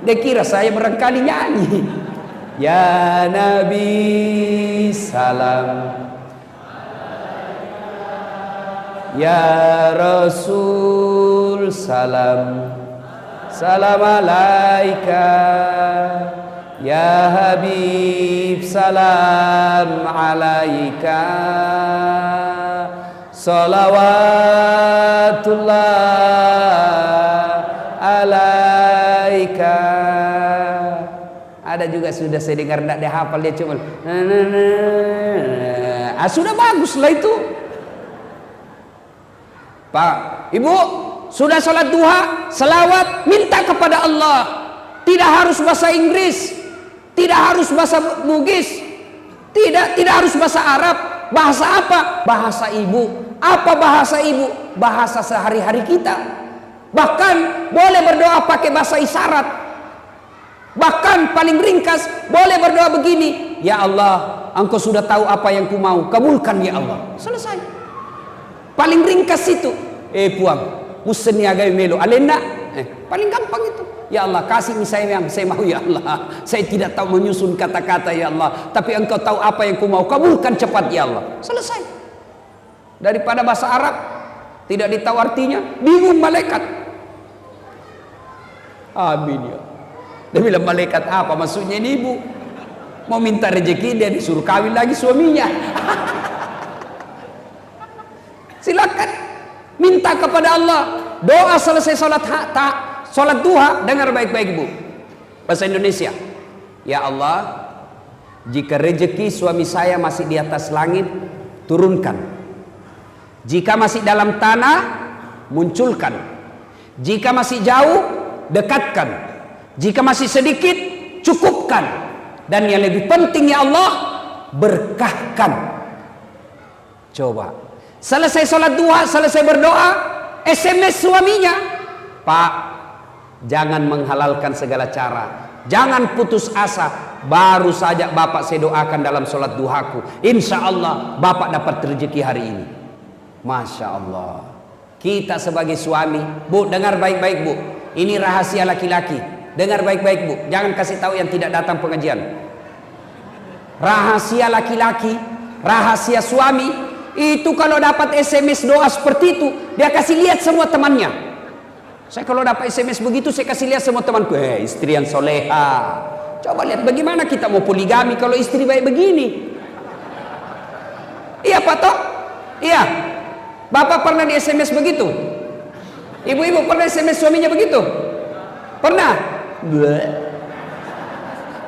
Dia kira saya barangkali nyanyi. Ya Nabi salam, ya Rasul salam, salam alaika, ya Habib salam alaika, salawatullah alaika. Ada juga sudah saya dengar tidak dia hafal, dia cuma sudah bagus lah itu. Pak, ibu sudah sholat duha, selawat, minta kepada Allah. Tidak harus bahasa Inggris, tidak harus bahasa Bugis, tidak harus bahasa Arab. Bahasa apa? Bahasa ibu. Apa bahasa ibu? Bahasa sehari-hari kita. Bahkan boleh berdoa pakai bahasa isyarat. Bahkan paling ringkas boleh berdoa begini, ya Allah, Engkau sudah tahu apa yang ku mau, kabulkan ya Allah. Selesai. Paling ringkas itu. Puang, musen ni agai melo alena. Paling gampang itu. Ya Allah, kasih saya yang saya mau ya Allah. Saya tidak tahu menyusun kata-kata ya Allah, tapi Engkau tahu apa yang ku mau. Kabulkan cepat ya Allah. Selesai. Daripada bahasa Arab tidak ditahu artinya, bingung malaikat. Amin ya. Dia bilang, malaikat apa maksudnya ini ibu? Mau minta rezeki, dia disuruh kawin lagi suaminya. Silakan minta kepada Allah. Doa selesai sholat duha, dengar baik-baik bu. Bahasa Indonesia. Ya Allah, jika rezeki suami saya masih di atas langit, turunkan. Jika masih dalam tanah, munculkan. Jika masih jauh, dekatkan. Jika masih sedikit, cukupkan. Dan yang lebih penting ya Allah, berkahkan. Coba. Selesai sholat duha, selesai berdoa, SMS suaminya. Pak, jangan menghalalkan segala cara. Jangan putus asa. Baru saja Bapak saya doakan dalam sholat duhaku. Insya Allah Bapak dapat rezeki hari ini. Masya Allah. Kita sebagai suami, bu, dengar baik-baik bu. Ini rahasia laki-laki. Dengar baik-baik bu, jangan kasih tahu yang tidak datang pengajian. Rahasia laki-laki, rahasia suami, itu kalau dapat SMS doa seperti itu, dia kasih lihat semua temannya. Saya kalau dapat SMS begitu, saya kasih lihat semua temanku, istri yang soleha. Coba lihat bagaimana kita mau poligami kalau istri baik begini. Iya Pak Tok? Iya. Bapak pernah di SMS begitu? Ibu-ibu pernah SMS suaminya begitu? Pernah?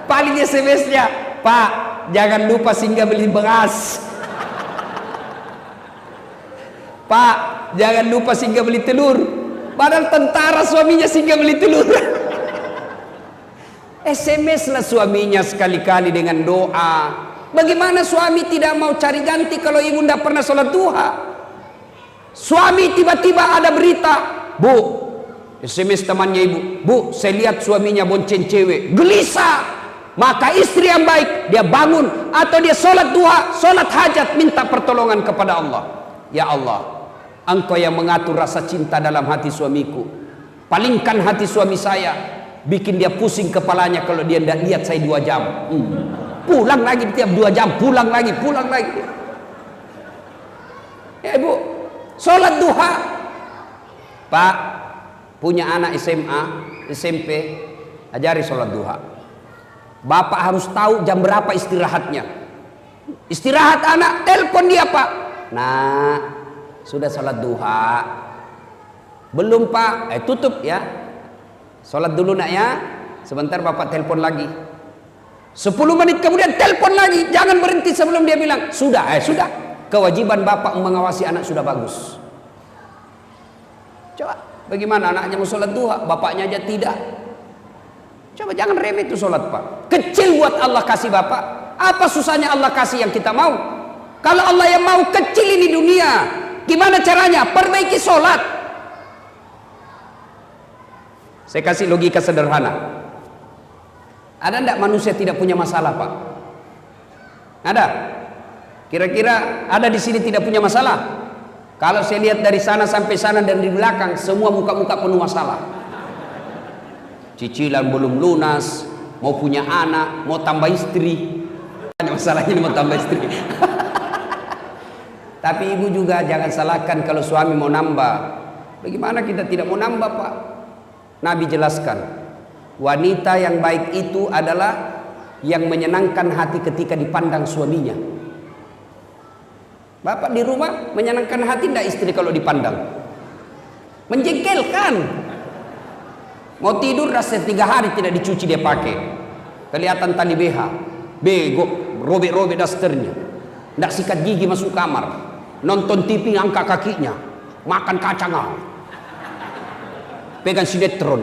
Paling SMS-nya, Pak, jangan lupa singgah beli beras. Pak, jangan lupa singgah beli telur. Padahal tentara suaminya singgah beli telur. SMS lah suaminya sekali-kali dengan doa. Bagaimana suami tidak mau cari ganti kalau ibu tidak pernah sholat duha? Suami tiba-tiba ada berita, bu, SMS temannya ibu, bu, saya lihat suaminya bonceng cewek, gelisah. Maka istri yang baik, dia bangun atau dia sholat duha, sholat hajat, minta pertolongan kepada Allah. Ya Allah, Engkau yang mengatur rasa cinta dalam hati suamiku. Palingkan hati suami saya, bikin dia pusing kepalanya kalau dia tidak lihat saya 2 jam. Pulang lagi tiap 2 jam, pulang lagi. Ya ibu, sholat duha. Pak, punya anak SMA, SMP, ajari sholat duha. Bapak harus tahu jam berapa istirahatnya. Istirahat anak, telepon dia Pak. Nah, sudah sholat duha? Belum Pak? Tutup ya. Sholat dulu nak ya. Sebentar Bapak telepon lagi. 10 menit kemudian telepon lagi. Jangan berhenti sebelum dia bilang sudah. Sudah. Kewajiban Bapak mengawasi anak sudah bagus. Coba. Bagaimana anaknya mau sholat duha, bapaknya aja tidak. Coba jangan remeh itu sholat Pak. Kecil buat Allah kasih Bapak. Apa susahnya Allah kasih yang kita mau? Kalau Allah yang mau kecil ini dunia, gimana caranya? Perbaiki sholat. Saya kasih logika sederhana. Ada enggak manusia tidak punya masalah Pak? Ada? Kira-kira ada di sini tidak punya masalah? Kalau saya lihat dari sana sampai sana dan di belakang, semua muka-muka penuh masalah. Cicilan belum lunas, mau punya anak, mau tambah istri. Masalahnya mau tambah istri. Tapi ibu juga jangan salahkan kalau suami mau nambah. Bagaimana kita tidak mau nambah Pak? Nabi jelaskan, wanita yang baik itu adalah yang menyenangkan hati ketika dipandang suaminya. Bapak di rumah menyenangkan hati tidak istri kalau dipandang? Menjengkelkan. Mau tidur rasa 3 hari tidak dicuci dia pakai. Kelihatan tali BH. Bego, robek-robek dasternya. Tidak sikat gigi masuk kamar. Nonton TV angkat kakinya. Makan kacang. Pegang sinetron.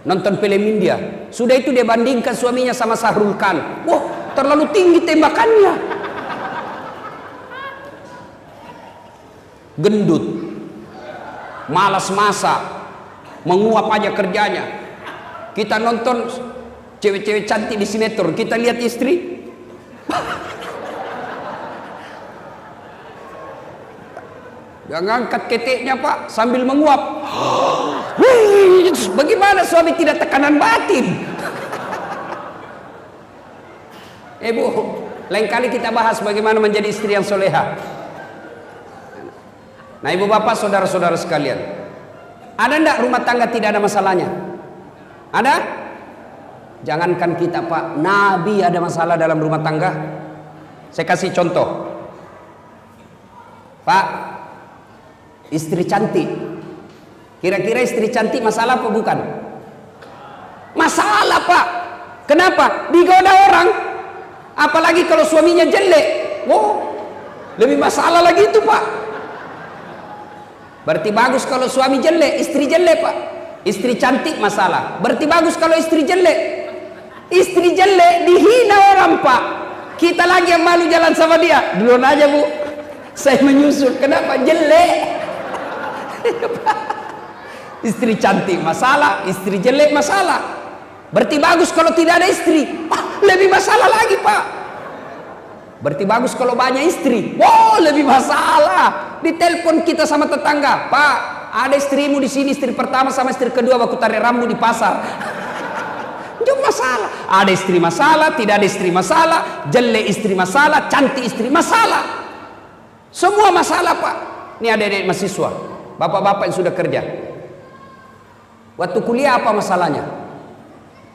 Nonton film India. Sudah itu dia bandingkan suaminya sama Sahrul Khan. Wah, terlalu tinggi tembakannya. Gendut, malas masak, menguap aja kerjanya. Kita nonton cewek-cewek cantik di sinetron, kita lihat istri dia ngangkat keteknya Pak sambil menguap. Bagaimana suami tidak tekanan batin? Bu, lain kali kita bahas bagaimana menjadi istri yang soleha. Nah, ibu bapak, saudara-saudara sekalian, ada enggak rumah tangga tidak ada masalahnya? Ada? Jangankan kita Pak, Nabi ada masalah dalam rumah tangga. Saya kasih contoh. Pak, istri cantik. Kira-kira istri cantik masalah apa bukan? Masalah Pak. Kenapa? Digoda orang. Apalagi kalau suaminya jelek. Wow, lebih masalah lagi itu Pak. Berarti bagus kalau suami jelek, istri jelek Pak. Istri cantik masalah. Berarti bagus kalau istri jelek. Istri jelek dihina orang Pak. Kita lagi yang malu jalan sama dia. Duluan aja Bu, saya menyusul. Kenapa? Jelek. Istri cantik masalah, istri jelek masalah. Berarti bagus kalau tidak ada istri. Lebih masalah lagi Pak. Berarti bagus kalau banyak istri. Wow, lebih masalah. Ditelepon kita sama tetangga, Pak, ada istrimu di sini, istri pertama sama istri kedua waktu tarik rambut di pasar. Itu masalah. Ada istri masalah, tidak ada istri masalah, jelek istri masalah, cantik istri masalah. Semua masalah Pak. Ini adik-adik mahasiswa, bapak-bapak yang sudah kerja. Waktu kuliah apa masalahnya?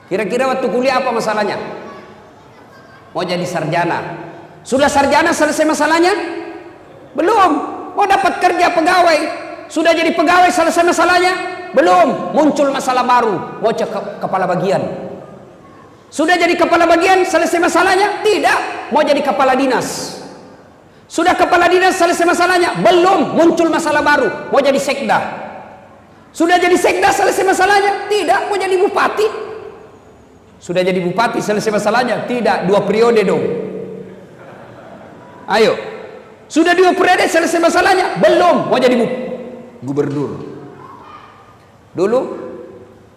Kira-kira waktu kuliah apa masalahnya? Mau jadi sarjana. Sudah sarjana selesai masalahnya? Belum. Mau dapat kerja pegawai. Sudah jadi pegawai selesai masalahnya? Belum. Muncul masalah baru. Mau cek kepala bagian. Sudah jadi kepala bagian selesai masalahnya? Tidak. Mau jadi kepala dinas. Sudah kepala dinas selesai masalahnya? Belum. Muncul masalah baru. Mau jadi sekda. Sudah jadi sekda selesai masalahnya? Tidak. Mau jadi bupati. Sudah jadi bupati selesai masalahnya? Tidak. 2 periode dong. Ayo. Sudah 2 periode selesai masalahnya? Belum. Mau jadi gubernur. Dulu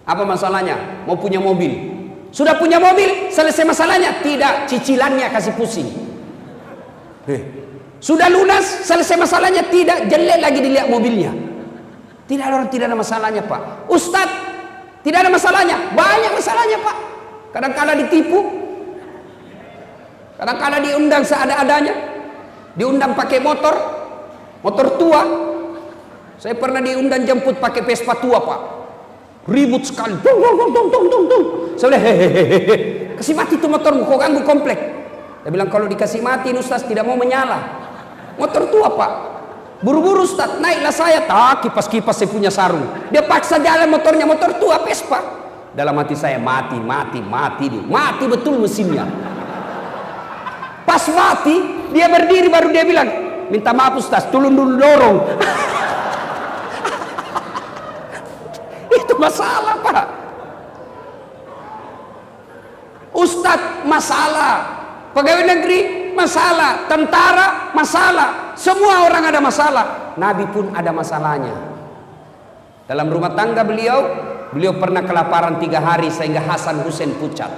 apa masalahnya? Mau punya mobil. Sudah punya mobil, selesai masalahnya? Tidak, cicilannya kasih pusing. Sudah lunas, selesai masalahnya? Tidak, jelek lagi dilihat mobilnya. Tidak ada orang tidak ada masalahnya Pak. Ustadz, tidak ada masalahnya? Banyak masalahnya Pak. Kadang-kadang ditipu, kadang-kadang diundang seada-adanya, diundang pakai motor tua. Saya pernah diundang jemput pakai Vespa tua Pak. Ribut sekali, saya bilang hehehe, kasih mati tuh motormu, kau ganggu komplek. Dia bilang kalau dikasih mati Ustaz tidak mau menyala. Motor tua Pak, buru-buru Ustaz, naiklah saya, tak kipas-kipas saya punya sarung. Dia paksa jalan motornya, motor tua Vespa. Dalam hati saya mati betul mesinnya. Pas mati dia berdiri baru dia bilang minta maaf Ustaz, tolong dulu dorong. Itu masalah Pak. Ustadz masalah, pegawai negeri masalah, tentara masalah, semua orang ada masalah. Nabi pun ada masalahnya. Dalam rumah tangga beliau pernah kelaparan 3 hari sehingga Hasan Hussein pucat.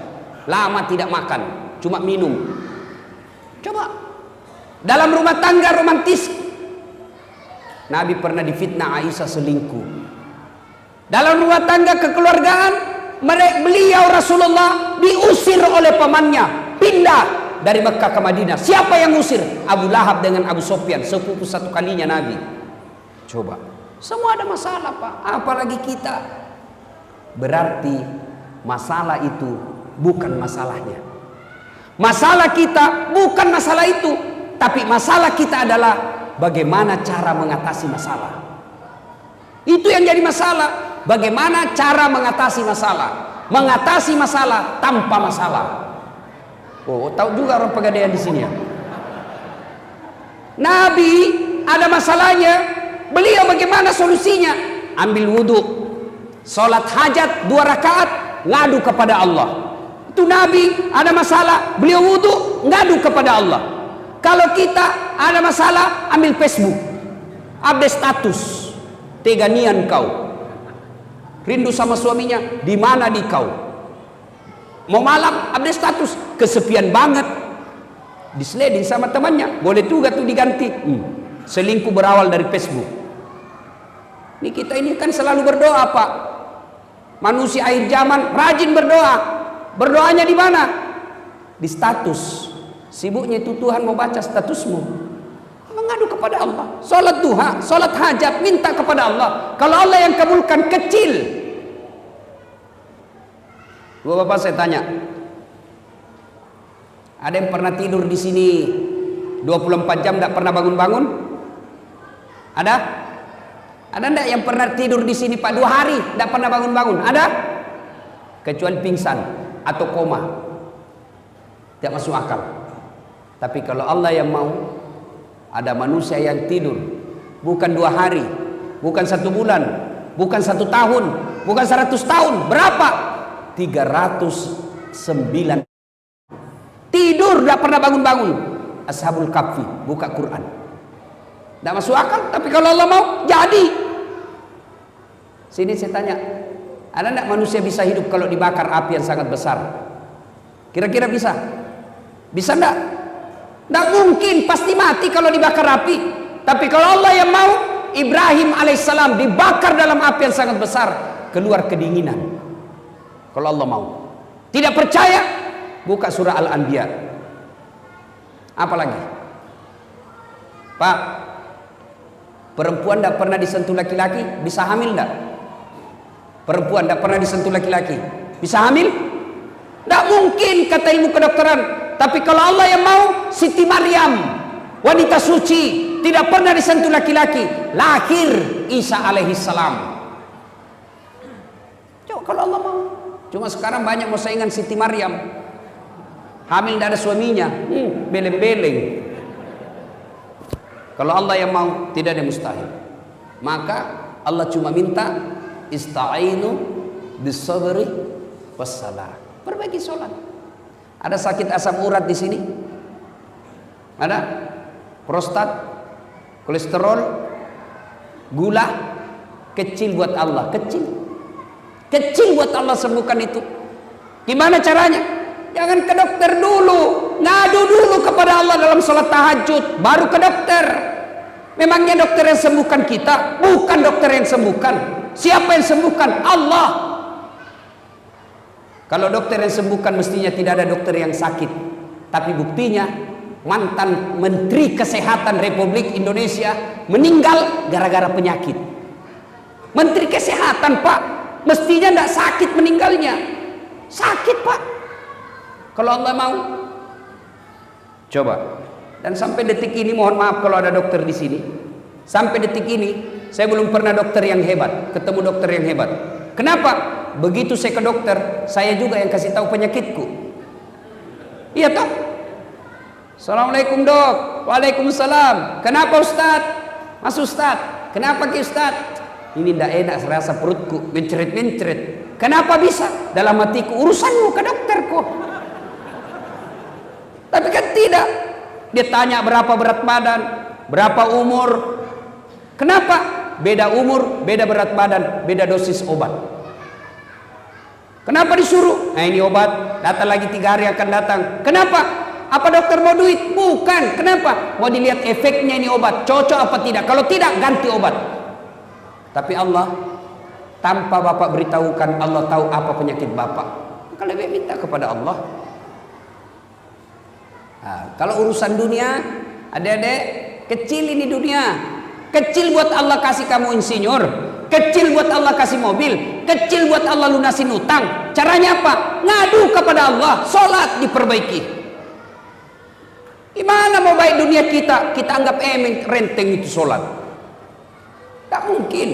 Lama tidak makan, cuma minum. Coba. Dalam rumah tangga romantis, Nabi pernah difitnah Aisyah selingkuh. Dalam rumah tangga kekeluargaan, beliau Rasulullah diusir oleh pamannya, pindah dari Mekah ke Madinah. Siapa yang usir? Abu Lahab dengan Abu Sofyan, sepupu satu kalinya Nabi. Coba, semua ada masalah Pak, apalagi kita. Berarti masalah itu bukan masalahnya. Masalah kita bukan masalah itu, tapi masalah kita adalah bagaimana cara mengatasi masalah. Itu yang jadi masalah. Bagaimana cara mengatasi masalah? Mengatasi masalah tanpa masalah. Oh, tahu juga orang Pegadaian di sini ya. Nabi ada masalahnya, beliau bagaimana solusinya? Ambil wudhu, sholat hajat 2 rakaat, ngadu kepada Allah. Itu Nabi ada masalah, beliau wudhu, ngadu kepada Allah. Kalau kita ada masalah, ambil Facebook, update status, teganian kau. Rindu sama suaminya, di mana di kau? Mau malam, update status, kesepian banget. Disleding sama temannya, boleh juga tuh diganti. Selingkuh berawal dari Facebook. Ini kita ini kan selalu berdoa, Pak. Manusia akhir zaman rajin berdoa. Berdoanya di mana? Di status. Sibuknya itu Tuhan mau baca statusmu. Mengadu kepada Allah. Salat duha, salat hajat, minta kepada Allah. Kalau Allah yang kabulkan kecil. Dua bapak saya tanya. Ada yang pernah tidur di sini 24 jam tidak pernah bangun-bangun? Ada? Ada enggak yang pernah tidur di sini Pak 2 hari tidak pernah bangun-bangun? Ada? Kecuali pingsan atau koma. Tidak masuk akal. Tapi kalau Allah yang mau, ada manusia yang tidur bukan 2 hari, bukan 1 bulan, bukan 1 tahun, bukan 100 tahun. Berapa? 309 tidur tidak pernah bangun-bangun. Ashabul Kahfi buka Quran. Tidak masuk akal, tapi kalau Allah mau, jadi. Sini saya tanya, ada tidak manusia bisa hidup kalau dibakar api yang sangat besar? Kira-kira bisa? Bisa tidak? Tidak mungkin, pasti mati kalau dibakar api. Tapi kalau Allah yang mau, Ibrahim alaihissalam dibakar dalam api yang sangat besar, keluar kedinginan. Kalau Allah mau. Tidak percaya? Buka surah Al-Anbiya. Apa lagi? Pak, perempuan tidak pernah disentuh laki-laki, bisa hamil tidak? Perempuan tidak pernah disentuh laki-laki, bisa hamil? Tidak mungkin kata ilmu kedokteran. Tapi kalau Allah yang mau, Siti Maryam, wanita suci, tidak pernah disentuh laki-laki, lahir Isa alaihissalam. Coba kalau Allah mau. Cuma sekarang banyak mau saingan Siti Maryam, hamil tidak ada suaminya, beleng-beleng. Kalau Allah yang mau, tidak ada mustahil. Maka Allah cuma minta ista'inu bis-sabri was-salah. Perbaiki sholat. Ada sakit asam urat di sini? Ada? Prostat, kolesterol, gula, kecil buat Allah, kecil. Kecil buat Allah sembuhkan itu. Gimana caranya? Jangan ke dokter dulu, ngadu dulu kepada Allah dalam sholat tahajud, baru ke dokter. Memangnya dokter yang sembuhkan kita? Bukan dokter yang sembuhkan. Siapa yang sembuhkan? Allah. Kalau dokter yang sembuhkan mestinya tidak ada dokter yang sakit. Tapi buktinya mantan Menteri Kesehatan Republik Indonesia meninggal gara-gara penyakit. Menteri Kesehatan, Pak, mestinya tidak sakit meninggalnya. Sakit, Pak. Kalau Allah mau. Coba. Dan sampai detik ini, mohon maaf kalau ada dokter di sini, sampai detik ini saya belum pernah dokter yang hebat, ketemu dokter yang hebat. Kenapa? Begitu saya ke dokter, saya juga yang kasih tahu penyakitku. Iya toh? Assalamualaikum dok. Waalaikumsalam. Kenapa Ustaz? Mas Ustaz, kenapa Ki Ustaz? Ini tidak enak, serasa perutku mencret-mencret. Kenapa bisa? Dalam hatiku, urusanmu ke dokterku. Tapi kan tidak. Dia tanya berapa berat badan, berapa umur. Kenapa? Beda umur, beda berat badan, beda dosis obat. Kenapa disuruh? Nah ini obat, datang lagi 3 hari akan datang. Kenapa? Apa dokter mau duit? Bukan. Kenapa? Mau dilihat efeknya ini obat, cocok apa tidak. Kalau tidak, ganti obat. Tapi Allah, tanpa Bapak beritahukan, Allah tahu apa penyakit Bapak. Maka lebih minta kepada Allah. Nah, kalau urusan dunia, adik-adik, kecil ini dunia. Kecil buat Allah kasih kamu insinyur, kecil buat Allah kasih mobil, kecil buat Allah lunasin utang. Caranya apa? Ngadu kepada Allah, sholat diperbaiki. Gimana mau baik dunia kita? Kita anggap renteng itu sholat. Tak mungkin.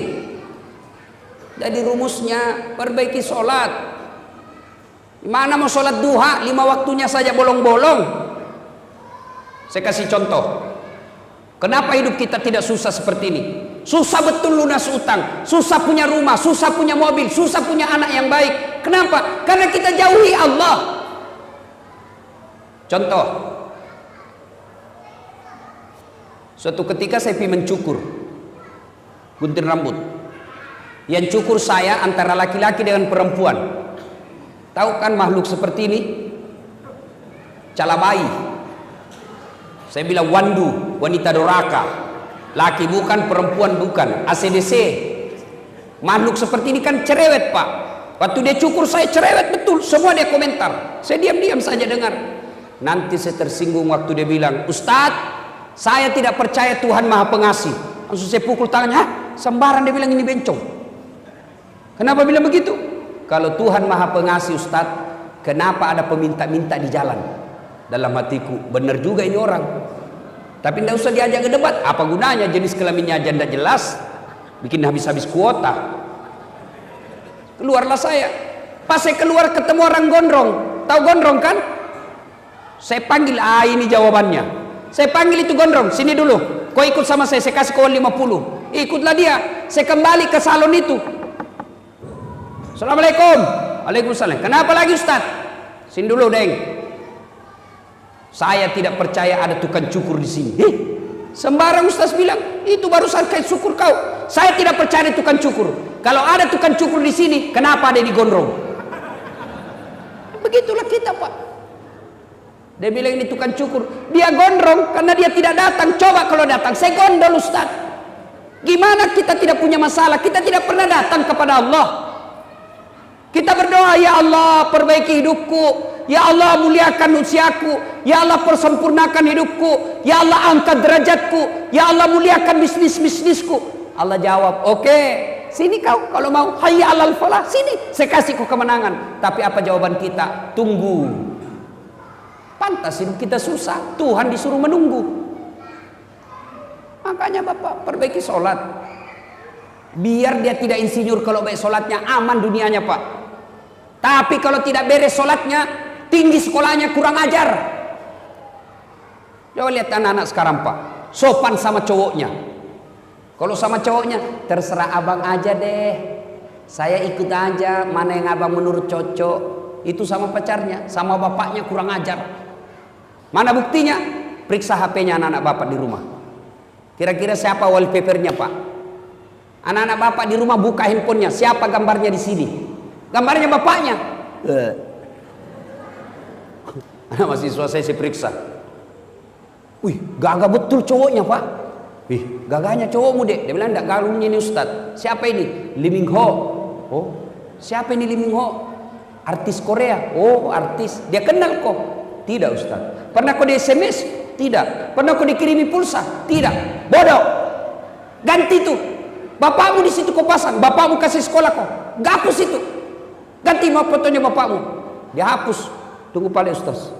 Jadi rumusnya perbaiki sholat. Gimana mau sholat duha 5 waktunya saja bolong-bolong? Saya kasih contoh. Kenapa hidup kita tidak susah seperti ini? Susah betul lunas utang, susah punya rumah, susah punya mobil, susah punya anak yang baik. Kenapa? Karena kita jauhi Allah. Contoh, suatu ketika saya pergi mencukur, gunting rambut. Yang cukur saya antara laki-laki dengan perempuan. Tahu kan makhluk seperti ini? Cala bayi. Saya bilang wandu, wanita doraka. Laki bukan, perempuan bukan. ACDC. Makhluk seperti ini kan cerewet Pak. Waktu dia cukur saya cerewet betul, semua dia komentar. Saya diam-diam saja dengar. Nanti saya tersinggung waktu dia bilang, Ustadz, saya tidak percaya Tuhan Maha Pengasih. Langsung saya pukul tangannya, hah? Sembarang dia bilang ini bencong. Kenapa bilang begitu? Kalau Tuhan Maha Pengasih Ustadz, kenapa ada peminta-minta di jalan? Dalam hatiku, benar juga ini orang. Tapi tidak usah diajak ke debat. Apa gunanya jenis kelaminnya aja tidak jelas, bikin habis-habis kuota. Keluarlah saya. Pas saya keluar ketemu orang gondrong. Tahu gondrong kan? Saya panggil, ini jawabannya. Saya panggil itu gondrong, sini dulu. Kau ikut sama saya kasih kau 50. Ikutlah dia. Saya kembali ke salon itu. Assalamualaikum. Waalaikumsalam. Kenapa lagi Ustaz? Sini dulu, Deng. Saya tidak percaya ada tukang cukur di sini. Sembarang Ustaz bilang, itu barusan kayak syukur kau. Saya tidak percaya ada tukang cukur. Kalau ada tukang cukur di sini, kenapa ada di gondrong? Begitulah kita, Pak. Dia bilang ini tukang cukur. Dia gondrong karena dia tidak datang. Coba kalau datang, saya gondol Ustaz. Gimana kita tidak punya masalah? Kita tidak pernah datang kepada Allah. Kita berdoa, ya Allah perbaiki hidupku, ya Allah muliakan usiaku, ya Allah persempurnakan hidupku, ya Allah angkat derajatku, ya Allah muliakan bisnisku. Allah jawab, oke, sini kau kalau mau, hayya alal falah, sini saya kasih kau kemenangan. Tapi apa jawaban kita? Tunggu. Pantas hidup kita susah, Tuhan disuruh menunggu. Makanya Bapak perbaiki sholat, biar dia tidak insinyur. Kalau baik sholatnya aman dunianya Pak. Tapi kalau tidak beres sholatnya, tinggi sekolahnya, kurang ajar. Coba lihat anak-anak sekarang Pak, sopan sama cowoknya. Kalau sama cowoknya, terserah abang aja deh, saya ikut aja, mana yang abang menurut cocok. Itu sama pacarnya, sama bapaknya kurang ajar. Mana buktinya? Periksa HP-nya anak-anak bapak di rumah. Kira-kira siapa wallpapernya Pak? Anak-anak bapak di rumah buka handphonenya, siapa gambarnya di sini? Gambarnya bapaknya. Anak mahasiswa saya periksa. Wih, gagah betul cowoknya Pak. Wih, gagahnya cowokmu dek. Dia bilang enggak, galungnya ini Ustadz. Siapa ini? Lee Min Ho. Oh, siapa ini Lee Min Ho? Artis Korea. Oh, artis. Dia kenal kok? Tidak Ustadz. Pernah kau di SMS? Tidak. Pernah kau dikirimi pulsa? Tidak. Bodoh. Ganti tuh. Bapakmu di situ kau pasang. Bapakmu kasih sekolah kau. Gapus itu. Ganti mau fotonya bapakmu. Dia hapus. Tunggu paling Ustaz.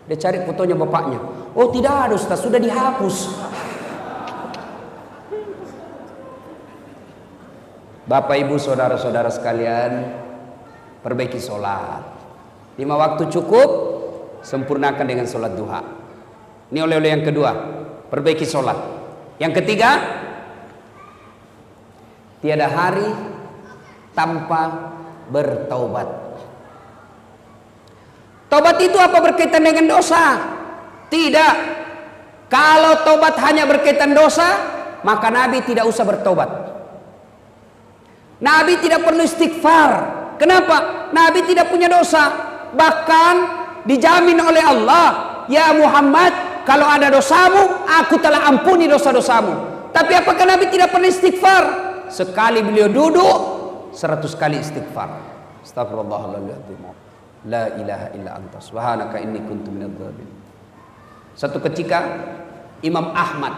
Dia cari fotonya bapaknya. Oh tidak ada Ustaz, sudah dihapus. Bapak ibu saudara-saudara sekalian, perbaiki sholat. 5 waktu cukup, sempurnakan dengan sholat duha. Ini oleh-oleh yang kedua, perbaiki sholat. Yang ketiga, tiada hari tanpa bertaubat. Taubat itu apa berkaitan dengan dosa? Tidak. Kalau taubat hanya berkaitan dosa, maka Nabi tidak usah bertaubat. Nabi tidak perlu istighfar. Kenapa? Nabi tidak punya dosa. Bahkan dijamin oleh Allah, ya Muhammad, kalau ada dosamu, aku telah ampuni dosa-dosamu. Tapi apakah Nabi tidak pernah istighfar? Sekali beliau duduk, 100 kali istighfar. Astagfirullahaladzim. La ilaha illa anta subhanaka inni kuntu minadz dzalimin. Satu ketika Imam Ahmad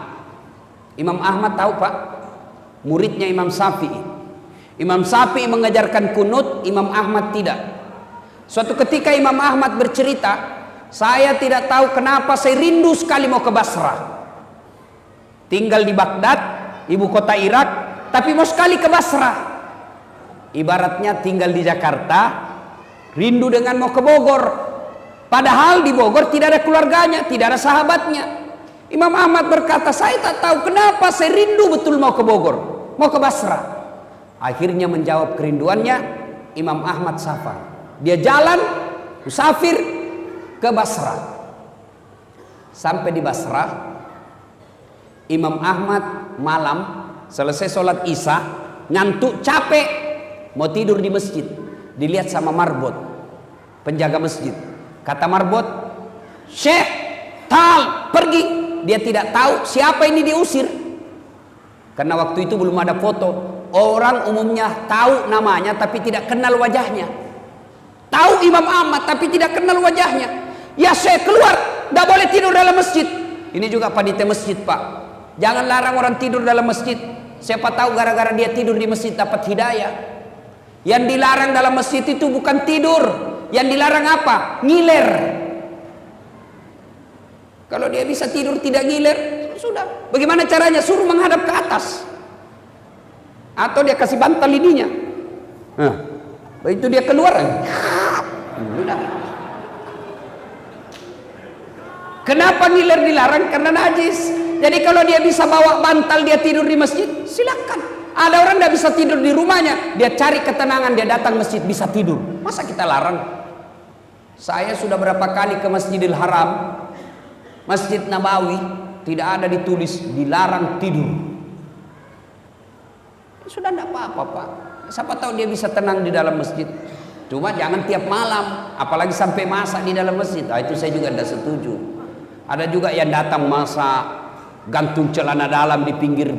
tahu Pak, muridnya Imam Syafi'i. Imam Syafi'i mengajarkan kunut, Imam Ahmad tidak. Suatu ketika Imam Ahmad bercerita, saya tidak tahu kenapa saya rindu sekali mau ke Basrah. Tinggal di Baghdad, ibu kota Irak, tapi mau sekali ke Basrah. Ibaratnya tinggal di Jakarta, rindu dengan mau ke Bogor. Padahal di Bogor tidak ada keluarganya, tidak ada sahabatnya. Imam Ahmad berkata, saya tak tahu kenapa saya rindu betul mau ke Bogor, mau ke Basrah. Akhirnya menjawab kerinduannya Imam Ahmad safar. Dia jalan musafir ke Basrah. Sampai di Basrah, Imam Ahmad malam selesai sholat Isya, ngantuk capek, mau tidur di masjid. Dilihat sama marbot, penjaga masjid. Kata marbot, Syekh, tal, pergi. Dia tidak tahu siapa ini diusir. Karena waktu itu belum ada foto. orang umumnya tahu namanya tapi tidak kenal wajahnya. Tahu Imam Ahmad tapi tidak kenal wajahnya. Ya saya keluar, tidak boleh tidur dalam masjid. Ini juga panitia masjid, Pak. Jangan larang orang tidur dalam masjid. Siapa tahu gara-gara dia tidur di masjid dapat hidayah. Yang dilarang dalam masjid itu bukan tidur. Yang dilarang apa? Ngiler. Kalau dia bisa tidur tidak ngiler, sudah. Bagaimana caranya? Suruh menghadap ke atas. Atau dia kasih bantal lidinya. Nah, begitu dia keluar. Sudah. Kenapa ngiler dilarang? Karena najis. Jadi kalau dia bisa bawa bantal dia tidur di masjid, silakan. Ada orang tidak bisa tidur di rumahnya, dia cari ketenangan, dia datang masjid bisa tidur. Masa kita larang? Saya sudah berapa kali ke Masjidil Haram, Masjid Nabawi, tidak ada ditulis dilarang tidur. Sudah tidak apa-apa, Pak. Siapa tahu dia bisa tenang di dalam masjid. Cuma jangan tiap malam, apalagi sampai masak di dalam masjid. Nah, itu saya juga tidak setuju. Ada juga yang datang masak gantung celana dalam di pinggir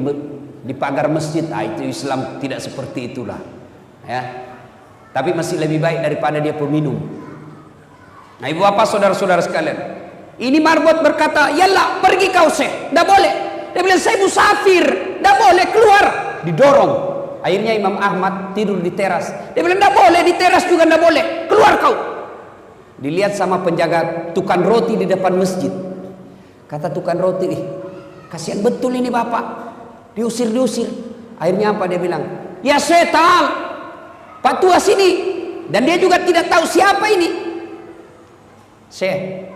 di pagar masjid. Nah, itu Islam tidak seperti itulah, ya. Tapi masih lebih baik daripada dia peminum. Nah, ibu bapak saudara-saudara sekalian, ini marbot berkata, "Yalah, pergi kau Syekh." Tidak boleh. Dia bilang, "Saya musafir." Tidak boleh, keluar. Didorong. Akhirnya Imam Ahmad tidur di teras. Dia bilang, "Tidak boleh, di teras juga tidak boleh. Keluar kau." Dilihat sama penjaga tukang roti di depan masjid. Kata tukang roti, kasihan betul ini bapak, diusir. Akhirnya apa dia bilang? "Ya setan, Pak Tua sini." Dan dia juga tidak tahu siapa ini. "Syekh,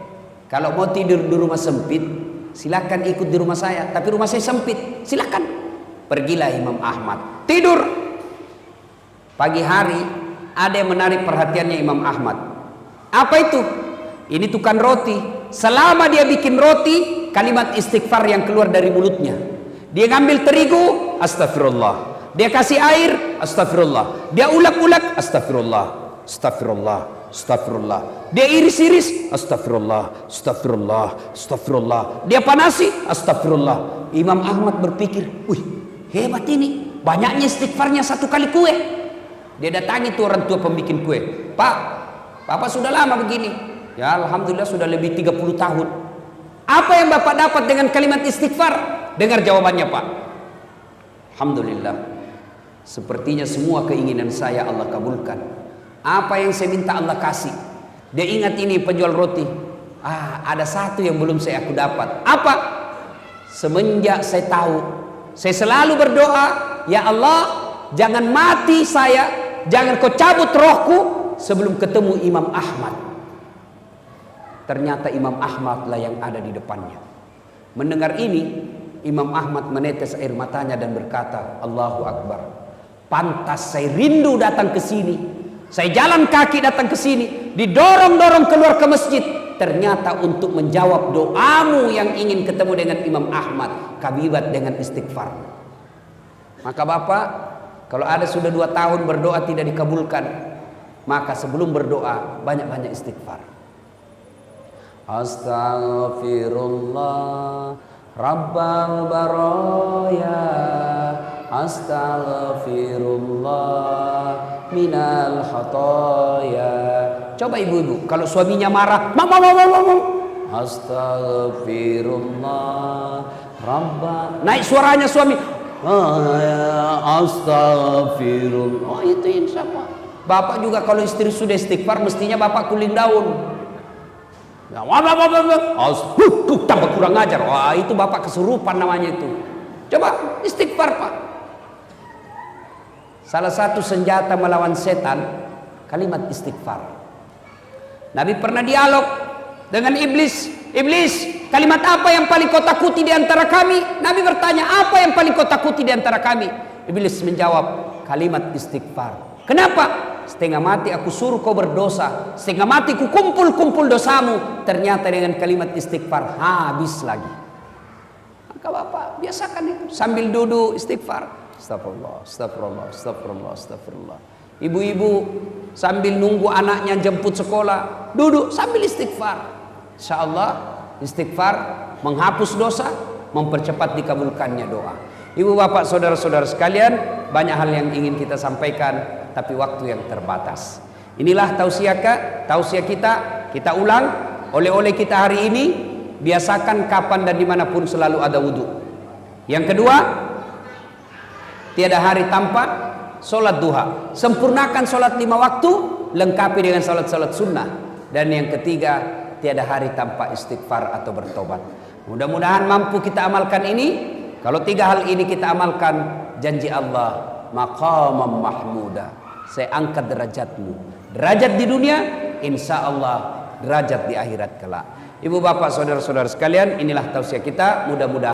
kalau mau tidur di rumah sempit, silakan ikut di rumah saya. Tapi rumah saya sempit, silakan." Pergilah Imam Ahmad tidur. Pagi hari ada yang menarik perhatiannya Imam Ahmad. Apa itu? Ini tukang roti. Selama dia bikin roti, kalimat istighfar yang keluar dari mulutnya. Dia ngambil terigu, astagfirullah. Dia kasih air, astagfirullah. Dia ulek-ulek, astagfirullah, astagfirullah, astagfirullah. Dia iris-iris, astagfirullah, astagfirullah, astagfirullah. Dia panasi, astagfirullah. Imam Ahmad berpikir, wih, hebat ini. Banyaknya istighfarnya satu kali kue. Dia datangi tuh orang tua pembikin kue. "Pak, Bapak sudah lama begini." "Ya, alhamdulillah sudah lebih 30 tahun. Apa yang Bapak dapat dengan kalimat istighfar?" Dengar jawabannya, Pak. "Alhamdulillah, sepertinya semua keinginan saya Allah kabulkan. Apa yang saya minta Allah kasih." Dia ingat ini penjual roti. Ada satu yang belum aku dapat. Apa? Semenjak saya tahu, saya selalu berdoa, "Ya Allah, jangan mati saya, jangan kau cabut rohku sebelum ketemu Imam Ahmad." Ternyata Imam Ahmad lah yang ada di depannya. Mendengar ini, Imam Ahmad menetes air matanya dan berkata, "Allahu Akbar. Pantas saya rindu datang ke sini. Saya jalan kaki datang ke sini, didorong-dorong keluar ke masjid. Ternyata untuk menjawab doamu yang ingin ketemu dengan Imam Ahmad, kabibat dengan istighfar." Maka Bapak, kalau ada sudah 2 tahun berdoa tidak dikabulkan, maka sebelum berdoa banyak-banyak istighfar. Astaghfirullah Rabbal baraya, astaghfirullah minal khataya. Coba ibu-ibu, kalau suaminya marah, "Mama, astaghfirullah Rabbal." Naik suaranya suami, "Astaghfirullah." Oh, itu insya Allah. Bapak juga kalau istri sudah istighfar, mestinya bapak kuling daun. Tambah kurang ajar. Wah, itu bapak kesurupan namanya itu. Coba istighfar, Pak. Salah satu senjata melawan setan, kalimat istighfar. Nabi pernah dialog dengan iblis. "Iblis, kalimat apa yang paling kau takuti di antara kami?" Nabi bertanya, "Apa yang paling kau takuti di antara kami?" Iblis menjawab, "Kalimat istighfar." "Kenapa?" "Setengah mati aku suruh kau berdosa, setengah mati ku kumpul dosamu, ternyata dengan kalimat istighfar habis lagi." Maka Bapak biasakan itu sambil duduk istighfar. Astagfirullah, astagfirullah, astagfirullah, astagfirullah. Ibu-ibu sambil nunggu anaknya jemput sekolah, duduk sambil istighfar. Insyaallah istighfar menghapus dosa, mempercepat dikabulkannya doa. Ibu bapak saudara-saudara sekalian, banyak hal yang ingin kita sampaikan, tapi waktu yang terbatas. Inilah tausiah kita ulang. Oleh-oleh kita hari ini, biasakan kapan dan dimanapun selalu ada wudhu. Yang kedua, tiada hari tanpa solat duha. Sempurnakan solat 5 waktu, lengkapi dengan solat-solat sunnah. Dan yang ketiga, tiada hari tanpa istighfar atau bertobat. Mudah-mudahan mampu kita amalkan ini. Kalau 3 hal ini kita amalkan, janji Allah, maqamam mahmuda, saya angkat derajatmu, derajat di dunia, insya Allah derajat di akhirat kelak. Ibu bapak saudara-saudara sekalian, inilah tausiah kita. Mudah-mudahan